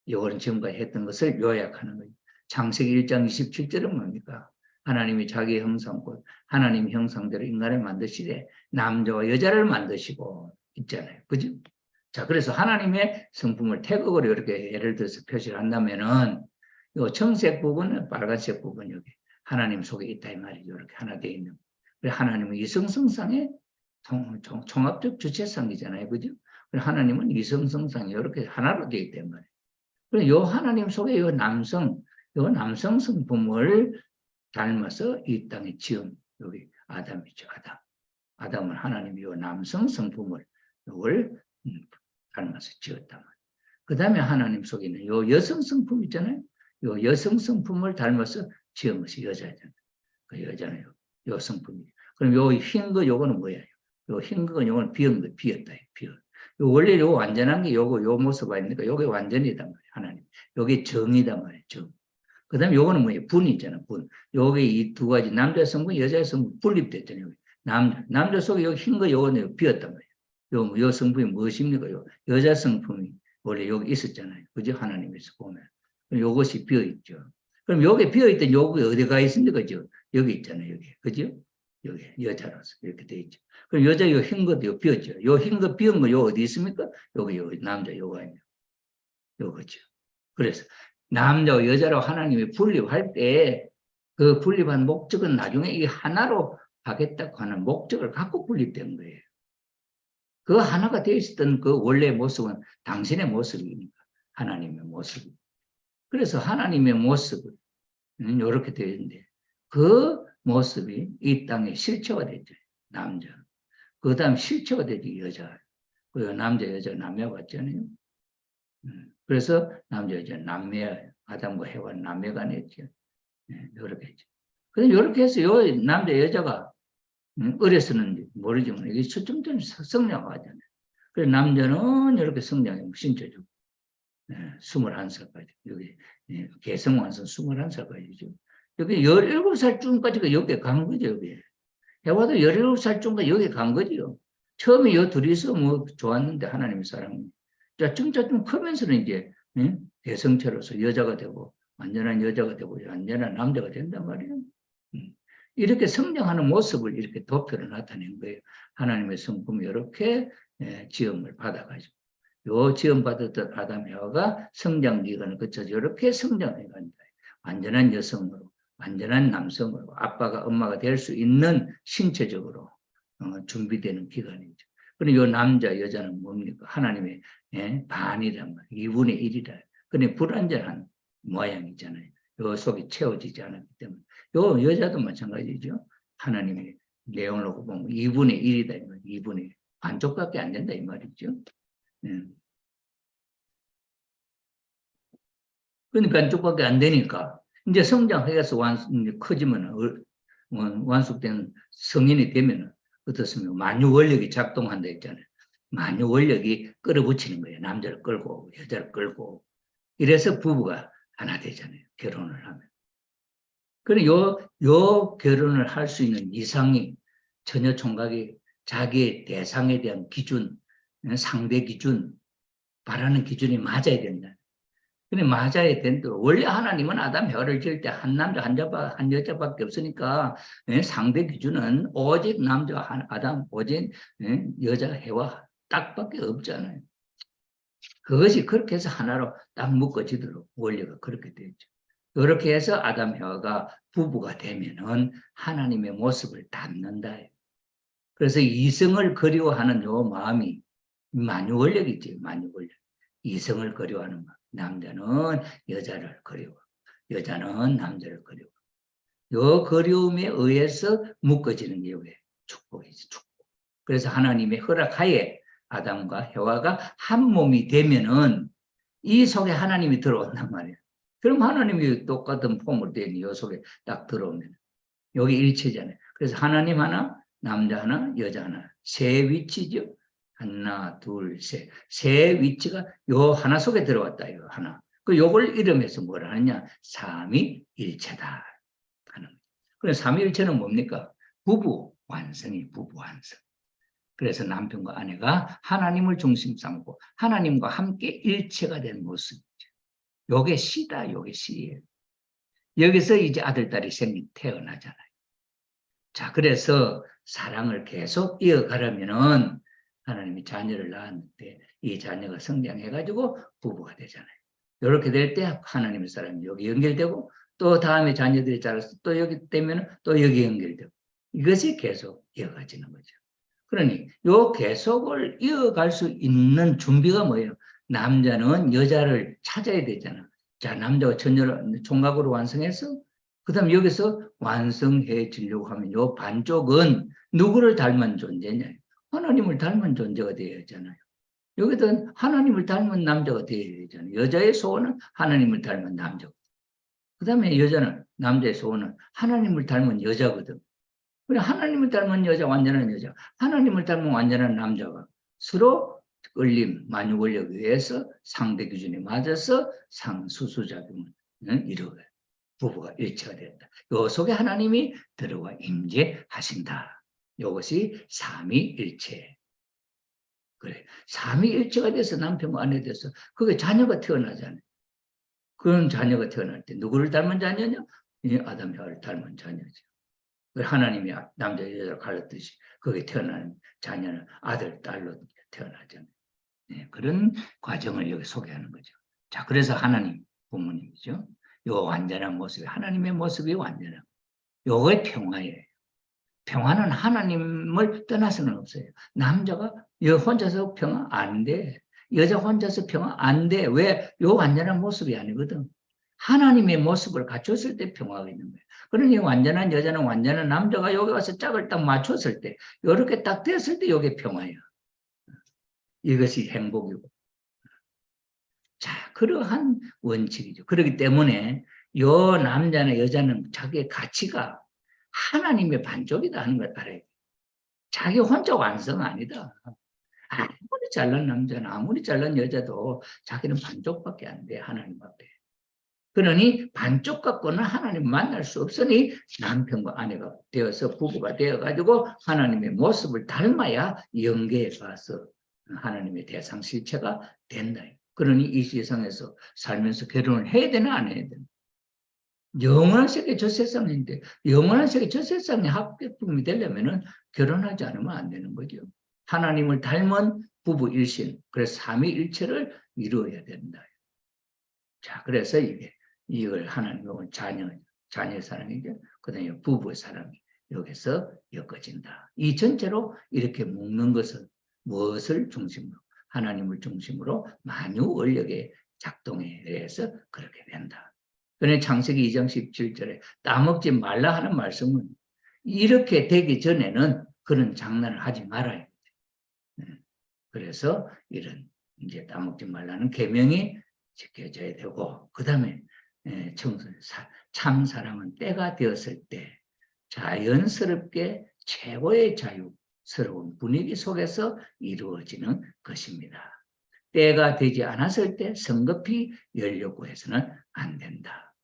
이거는 지금까지 했던 것을 요약하는 거예요. 창세기 1장 27절은 뭡니까? 하나님이 자기 형상, 하나님 형상대로 인간을 만드시되 남자와 여자를 만드시고 있잖아요. 그죠? 자, 그래서 하나님의 성품을 태극으로 이렇게 예를 들어서 표시를 한다면은 이 청색 부분은 빨간색 부분 여기 하나님 속에 있다 이 말이죠. 이렇게 하나 되어 있는. 하나님은 이성성상의 종합적 주체성이잖아요. 그죠? 하나님은 이성성상이 이렇게 하나로 되어 있단 말이에요. 그래서 요 하나님 속에 요 남성 성품을 닮아서 이 땅에 지은 여기 아담이죠. 아담은 하나님이 요 남성 성품을 요걸 닮아서 지었단 말이에요. 그 다음에 하나님 속에 있는 요 여성 성품 있잖아요. 요 여성 성품을 닮아서 지은 것이 여자잖아요. 그 여자는 요 성품이. 그럼 요 흰 거 요거는 뭐예요? 요 흰 거 요거는 비었다. 요 원래 요 완전한 게 요거 요 모습 아닙니까? 요게 완전이단 말이에요. 하나님. 요게 정이단 말이에요. 정. 그 다음에 요거는 뭐예요? 분이잖아. 분. 요게 이 두 가지 남자 성분, 여자 성분 분립됐잖아요. 남자 속에 요 흰 거 요거는 비었단 말이에요. 요 성분이 무엇입니까? 요 여자 성품이 원래 여기 있었잖아요. 그죠? 하나님에서 보면. 요것이 비어있죠. 그럼 여기 비어있던 요게 어디가 있습니까? 그죠? 여기 있잖아요. 여기. 그죠? 여기 여자로서 이렇게 돼 있죠. 그럼 여자 요 흰 것도 요 비었죠. 요 흰 거 비은 거 요 어디 있습니까? 여기 남자 요거 아니에요. 요거죠. 그래서 남자와 여자로 하나님이 분립할 때 그 분립한 목적은 나중에 이 하나로 하겠다고 하는 목적을 갖고 분립된 거예요. 그 하나가 되어 있었던 그 원래의 모습은 당신의 모습이니까 하나님의 모습. 그래서 하나님의 모습은 이렇게 되어 있는데 그 모습이 이 땅에 실체가 됐죠. 남자. 그 다음 실체가 되지 여자. 그리고 남자 여자 남매가 같잖아요. 그래서 남자 여자 남매 아담과 해와 남매가 냈죠. 이렇게 했죠. 근데 이렇게 해서 요 남자 여자가 어려서는 모르지만 이게 초점점 성장하잖아요. 그래서 남자는 이렇게 성장해 신체적으로 21살까지 여기 개성완성 21살까지죠. 여기 17살쯤까지가 여기에 간 거죠. 여기 해와도 17살쯤까지 여기에 간 거죠. 처음에 이 둘이서 뭐 좋았는데 하나님의 사랑이 짜증 크면서는 이제 개성체로서 여자가 되고 완전한 여자가 되고 완전한 남자가 된단 말이에요. 이렇게 성장하는 모습을 이렇게 도표로 나타낸 거예요. 하나님의 성품이 이렇게 지음을 받아가지고 요 지음 받았던 아담 해와가 성장 기간을 거쳐서 이렇게 성장해 간다. 완전한 여성으로, 완전한 남성으로, 아빠가 엄마가 될 수 있는 신체적으로 준비되는 기간이죠. 그리고 요 남자 여자는 뭡니까? 하나님의 반이란 말이에요. 2분의 1이라. 그런데 불완전한 모양이잖아요. 요 속이 채워지지 않았기 때문에. 요 여자도 마찬가지죠. 하나님의 내용을 놓고 보면 2분의 1이다. 2분의 1. 반쪽밖에 안 된다 이 말이죠. 그러니까 반쪽밖에 안 되니까 이제 성장해서 커지면 완숙된 성인이 되면 어떻습니까? 만유 원력이 작동한다 했잖아요. 만유 원력이 끌어붙이는 거예요. 남자를 끌고 여자를 끌고 이래서 부부가 하나 되잖아요. 결혼을 하면. 그리고 요 결혼을 할 수 있는 이상이 처녀 총각이 자기의 대상에 대한 기준, 상대 기준, 바라는 기준이 맞아야 된다. 근데 맞아야 된다. 원래 하나님은 아담 해와를 지을 때 한 남자 한 여자밖에 없으니까 상대 기준은 오직 남자 아담, 오직 여자 해와 딱밖에 없잖아요. 그것이 그렇게 해서 하나로 딱 묶어지도록 원리가 그렇게 되죠. 그렇게 해서 아담 해와가 부부가 되면은 하나님의 모습을 닮는다. 그래서 이성을 그리워하는 요 마음이 만유 원력이지, 만유 원력. 이성을 그리워하는 마음. 남자는 여자를 그리워, 여자는 남자를 그리워. 요 그리움에 의해서 묶어지는 게 이게 축복이지, 축복. 그래서 하나님의 허락하에 아담과 해와가 한 몸이 되면은 이 속에 하나님이 들어온단 말이에요. 그럼 하나님이 똑같은 폼을 떼니 이 속에 딱 들어오면 여기 일체잖아요. 그래서 하나님 하나, 남자 하나, 여자 하나. 세 위치죠. 하나, 둘, 셋. 세 위치가 요 하나 속에 들어왔다. 요 하나. 그 요걸 이름해서 뭐라 하느냐? 삼위일체다 하는 거죠. 그래서 삼위일체는 뭡니까? 부부 완성이 부부 완성. 그래서 남편과 아내가 하나님을 중심 삼고 하나님과 함께 일체가 된 모습이죠. 요게 시다, 요게 시예요. 여기서 이제 아들, 딸이 태어나잖아요. 자, 그래서 사랑을 계속 이어가려면은 하나님이 자녀를 낳았는데 이 자녀가 성장해가지고 부부가 되잖아요. 이렇게 될 때 하나님의 사랑이 여기 연결되고 또 다음에 자녀들이 자라서 또 여기 되면 또 여기 연결되고 이것이 계속 이어가지는 거죠. 그러니 요 계속을 이어갈 수 있는 준비가 뭐예요? 남자는 여자를 찾아야 되잖아. 자, 남자가 처녀를 총각으로 완성해서 그 다음 여기서 완성해지려고 하면 요 반쪽은 누구를 닮은 존재냐? 하나님을 닮은 존재가 되어야 하잖아요. 여기든 하나님을 닮은 남자가 되어야 되잖아요. 여자의 소원은 하나님을 닮은 남자고. 그 다음에 여자는, 남자의 소원은 하나님을 닮은 여자거든. 그래, 하나님을 닮은 여자, 완전한 여자, 하나님을 닮은 완전한 남자가 서로 끌림, 만유 원력에 의해서 상대 기준에 맞아서 상수수작용을 이루어요. 부부가 일체가 된다. 요 속에 하나님이 들어와 임재하신다. 이것이 삼위일체. 그래, 삼위일체가 돼서 남편과 아내 돼서 그게 자녀가 태어나잖아요. 그런 자녀가 태어날 때 누구를 닮은 자녀냐? 이 아담 해와를 닮은 자녀죠. 하나님이 남자 여자를 갈랐듯이 거기에 태어나는 자녀는 아들, 딸로 태어나잖아요. 네, 그런 과정을 여기 소개하는 거죠. 자, 그래서 하나님 부모님이죠. 요 완전한 모습이, 하나님의 모습이 완전한, 요게 평화예요. 평화는 하나님을 떠나서는 없어요. 남자가 혼자서 평화 안 돼. 여자 혼자서 평화 안 돼. 왜? 요 완전한 모습이 아니거든. 하나님의 모습을 갖췄을 때 평화가 있는 거예요. 그러니 완전한 여자는 완전한 남자가 여기 와서 짝을 딱 맞췄을 때, 이렇게 딱 됐을 때 이게 평화예요. 이것이 행복이고. 자, 그러한 원칙이죠. 그렇기 때문에 요 남자나 여자는 자기의 가치가 하나님의 반쪽이다 하는 걸 알아야 돼. 자기 혼자 완성 아니다. 아무리 잘난 남자나 아무리 잘난 여자도 자기는 반쪽밖에 안 돼, 하나님 앞에. 그러니 반쪽 갖고는 하나님 만날 수 없으니 남편과 아내가 되어서 부부가 되어가지고 하나님의 모습을 닮아야 영계에 가서 하나님의 대상 실체가 된다. 그러니 이 세상에서 살면서 결혼을 해야 되나 안 해야 되나? 영원한 세계 저 세상인데 영원한 세계 저 세상에 합격품이 되려면 결혼하지 않으면 안 되는 거죠. 하나님을 닮은 부부 일신, 그래서 삼위일체를 이루어야 된다. 자, 그래서 이걸 하나님은 자녀의 사랑이죠. 그 다음에 부부의 사랑이 여기서 엮어진다. 이 전체로 이렇게 묶는 것은 무엇을 중심으로? 하나님을 중심으로 만유 원력의 작동에 의해서 그렇게 된다. 그런데 창세기 2장 17절에 따먹지 말라 하는 말씀은 이렇게 되기 전에는 그런 장난을 하지 말아야 돼. 그래서 이런 이제 따먹지 말라는 계명이 지켜져야 되고, 그 다음에 참 사랑은 때가 되었을 때 자연스럽게 최고의 자유스러운 분위기 속에서 이루어지는 것입니다. 때가 되지 않았을 때 성급히 열려고 해서는 안 된다.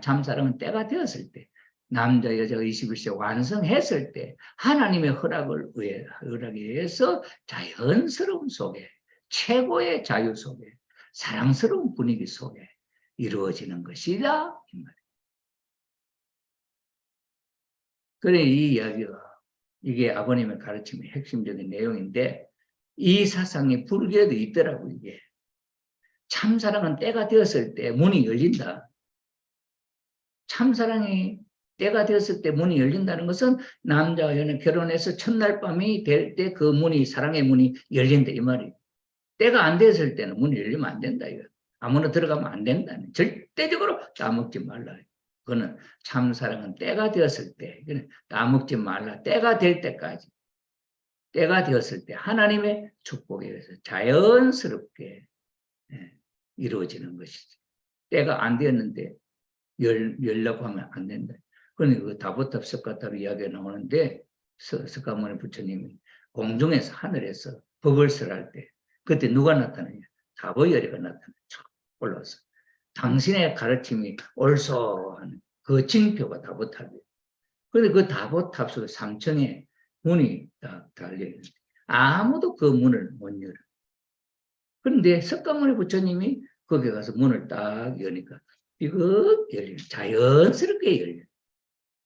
참 사랑은 때가 되었을 때, 남자 여자가 21세 완성했을 때 하나님의 허락에 의해서 자연스러운 속에, 최고의 자유 속에, 사랑스러운 분위기 속에 이루어지는 것이다. 그래, 이 이야기가 이게 아버님의 가르침의 핵심적인 내용인데, 이 사상이 불교에도 있더라고. 이게 참사랑은 때가 되었을 때 문이 열린다. 참사랑이 때가 되었을 때 문이 열린다는 것은 남자와 여자는 결혼해서 첫날 밤이 될 때 그 문이, 사랑의 문이 열린다 이 말이에요. 때가 안 됐을 때는 문이 열리면 안 된다 이거. 아무나 들어가면 안 된다는, 절대적으로 따먹지 말라. 그거는 참사랑은 때가 되었을 때, 따먹지 말라. 때가 될 때까지, 때가 되었을 때 하나님의 축복에 의해서 자연스럽게 이루어지는 것이지. 때가 안 되었는데 열려고 하면 안 된다. 그러니까 그 다보탑 석가탑 이야기가 나오는데, 석가모니 부처님이 공중에서 하늘에서 법을 설할 때 그때 누가 나타나냐? 다보열이가 나타나요. 올라와서 당신의 가르침이 옳소 하는 그 징표가 다보탑이에요. 그런데 그 다보탑 속에 상층에 문이 딱 달려있는데 아무도 그 문을 못 열어. 그런데 석가모니 부처님이 거기 가서 문을 딱 여니까 이거 열려, 자연스럽게 열려.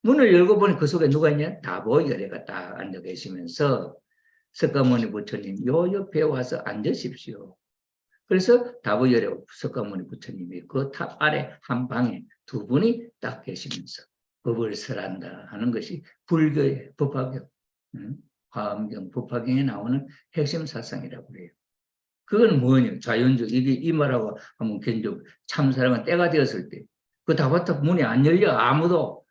문을 열고 보니 그 속에 누가 있냐? 다보열애가 딱 앉아 계시면서 석가모니 부처님 요 옆에 와서 앉으십시오. 그래서 다보열애 석가모니 부처님이 그 탑 아래 한 방에 두 분이 딱 계시면서 법을 설한다 하는 것이 불교의 법화경, 화엄경, 법화경에 나오는 핵심 사상이라고 해요. 그건 뭐냐? 자연적, 이게 이 말하고 한번 견적, 참사랑은 때가 되었을 때, 그 다바탑 문이 안 열려. 아무도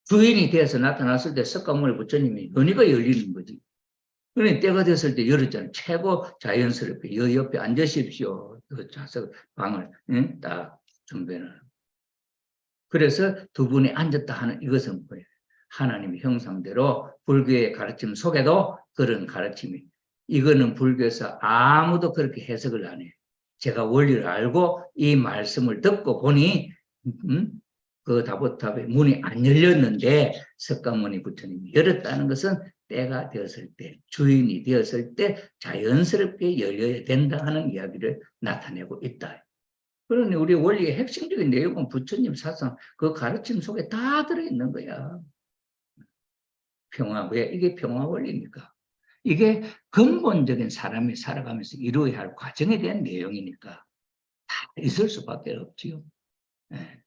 주인이 되어서 나타났을 때 석가모니 부처님이 연희가 열리는 거지. 그러니 때가 됐을 때 열었잖아요. 최고 자연스럽게 여 옆에 앉으십시오. 그 좌석 방을 딱 준비하는. 그래서 두 분이 앉았다 하는 이것은 뭐예요? 하나님의 형상대로 불교의 가르침 속에도 그런 가르침이, 이거는 불교에서 아무도 그렇게 해석을 안 해요. 제가 원리를 알고 이 말씀을 듣고 보니 그 다보탑의 문이 안 열렸는데 석가모니 부처님이 열었다는 것은 때가 되었을 때, 주인이 되었을 때 자연스럽게 열려야 된다 하는 이야기를 나타내고 있다. 그러니 우리 원리의 핵심적인 내용은 부처님 사상, 그 가르침 속에 다 들어있는 거야. 평화, 왜? 이게 평화 원리니까. 이게 근본적인 사람이 살아가면서 이루어야 할 과정에 대한 내용이니까 다 있을 수밖에 없지요. 네.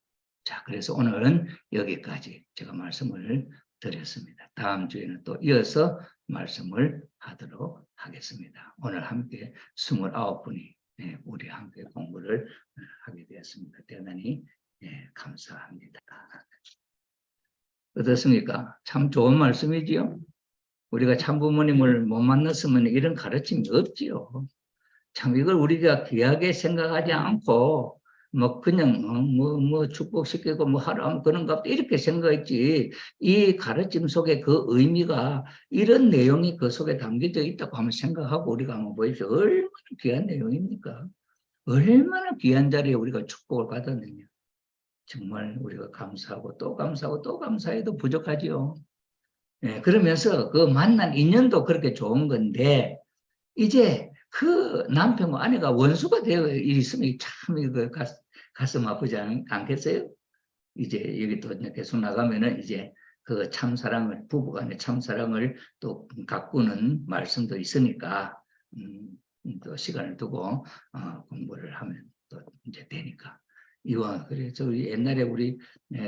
자, 그래서 오늘은 여기까지 제가 말씀을 드렸습니다. 다음 주에는 또 이어서 말씀을 하도록 하겠습니다. 오늘 함께 29분이 우리 함께 공부를 하게 되었습니다. 대단히 감사합니다. 어떻습니까? 참 좋은 말씀이지요. 우리가 참부모님을 못 만났으면 이런 가르침이 없지요. 참 이걸 우리가 귀하게 생각하지 않고 뭐 그냥 뭐 축복시키고 뭐 하라면 그런가 이렇게 생각했지. 이 가르침 속에 그 의미가 이런 내용이 그 속에 담겨져 있다고 한번 생각하고 우리가 한번 보십시오. 얼마나 귀한 내용입니까? 얼마나 귀한 자리에 우리가 축복을 받았느냐. 정말 우리가 감사하고 또 감사하고 또 감사해도 부족하지요. 그러면서 그 만난 인연도 그렇게 좋은 건데 이제 그 남편과 아내가 원수가 되어 있으면 참 이거 가슴 아프지 않겠어요? 이제 여기 또 계속 나가면은 이제 그 참사랑을, 부부간의 참사랑을 또 가꾸는 말씀도 있으니까, 또 시간을 두고, 공부를 하면 또 이제 되니까. 이와, 그래서 우리 옛날에 우리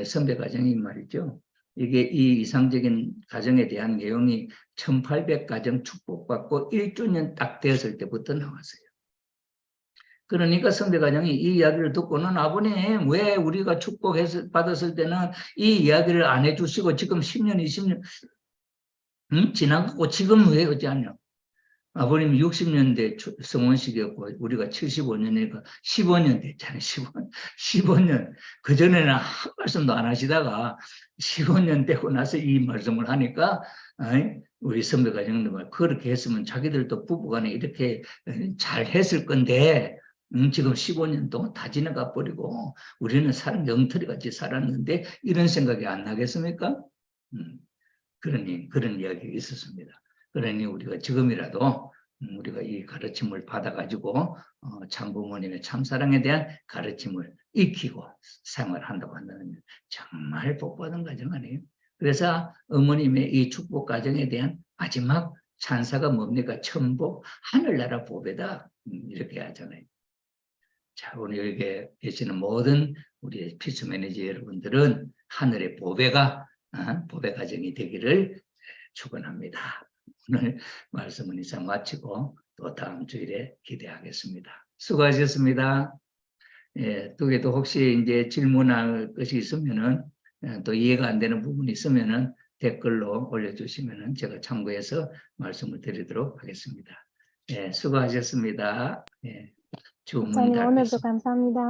선배 가정님 말이죠. 이게 이 이상적인 가정에 대한 내용이 1800가정 축복받고 1주년 딱 되었을 때부터 나왔어요. 그러니까 선배가정이 이 이야기를 듣고는 아버님 왜 우리가 축복받았을 때는 이 이야기를 안 해주시고 지금 10년, 20년 지나가고 지금 왜 하지 않냐. 아버님 60년대 성원식이었고 우리가 75년이니까 15년 됐잖아요. 15년. 그전에는 한 말씀도 안 하시다가 15년 되고 나서 이 말씀을 하니까 우리 선배가정들 그렇게 했으면 자기들도 부부간에 이렇게 잘 했을 건데 지금 15년 동안 다 지나가 버리고 우리는 사람 영털이 같이 살았는데 이런 생각이 안 나겠습니까? 그런 이야기가 있었습니다. 그러니 우리가 지금이라도 우리가 이 가르침을 받아가지고 참부모님의 참사랑에 대한 가르침을 익히고 생활한다고 한다면 정말 복받은 가정 아니에요? 그래서 어머님의 이 축복 가정에 대한 마지막 찬사가 뭡니까? 천복, 하늘나라 보배다. 이렇게 하잖아요. 자, 오늘 여기 계시는 모든 우리 피스 매니저 여러분들은 하늘의 보배가 보배 가정이 되기를 축원합니다. 오늘 말씀은 이상 마치고 또 다음 주일에 기대하겠습니다. 수고하셨습니다. 두 개도 혹시 이제 질문할 것이 있으면은 또 이해가 안 되는 부분이 있으면은 댓글로 올려주시면은 제가 참고해서 말씀을 드리도록 하겠습니다. 수고하셨습니다. 주 문이 목사님 오늘도 닫겠습니다. 감사합니다.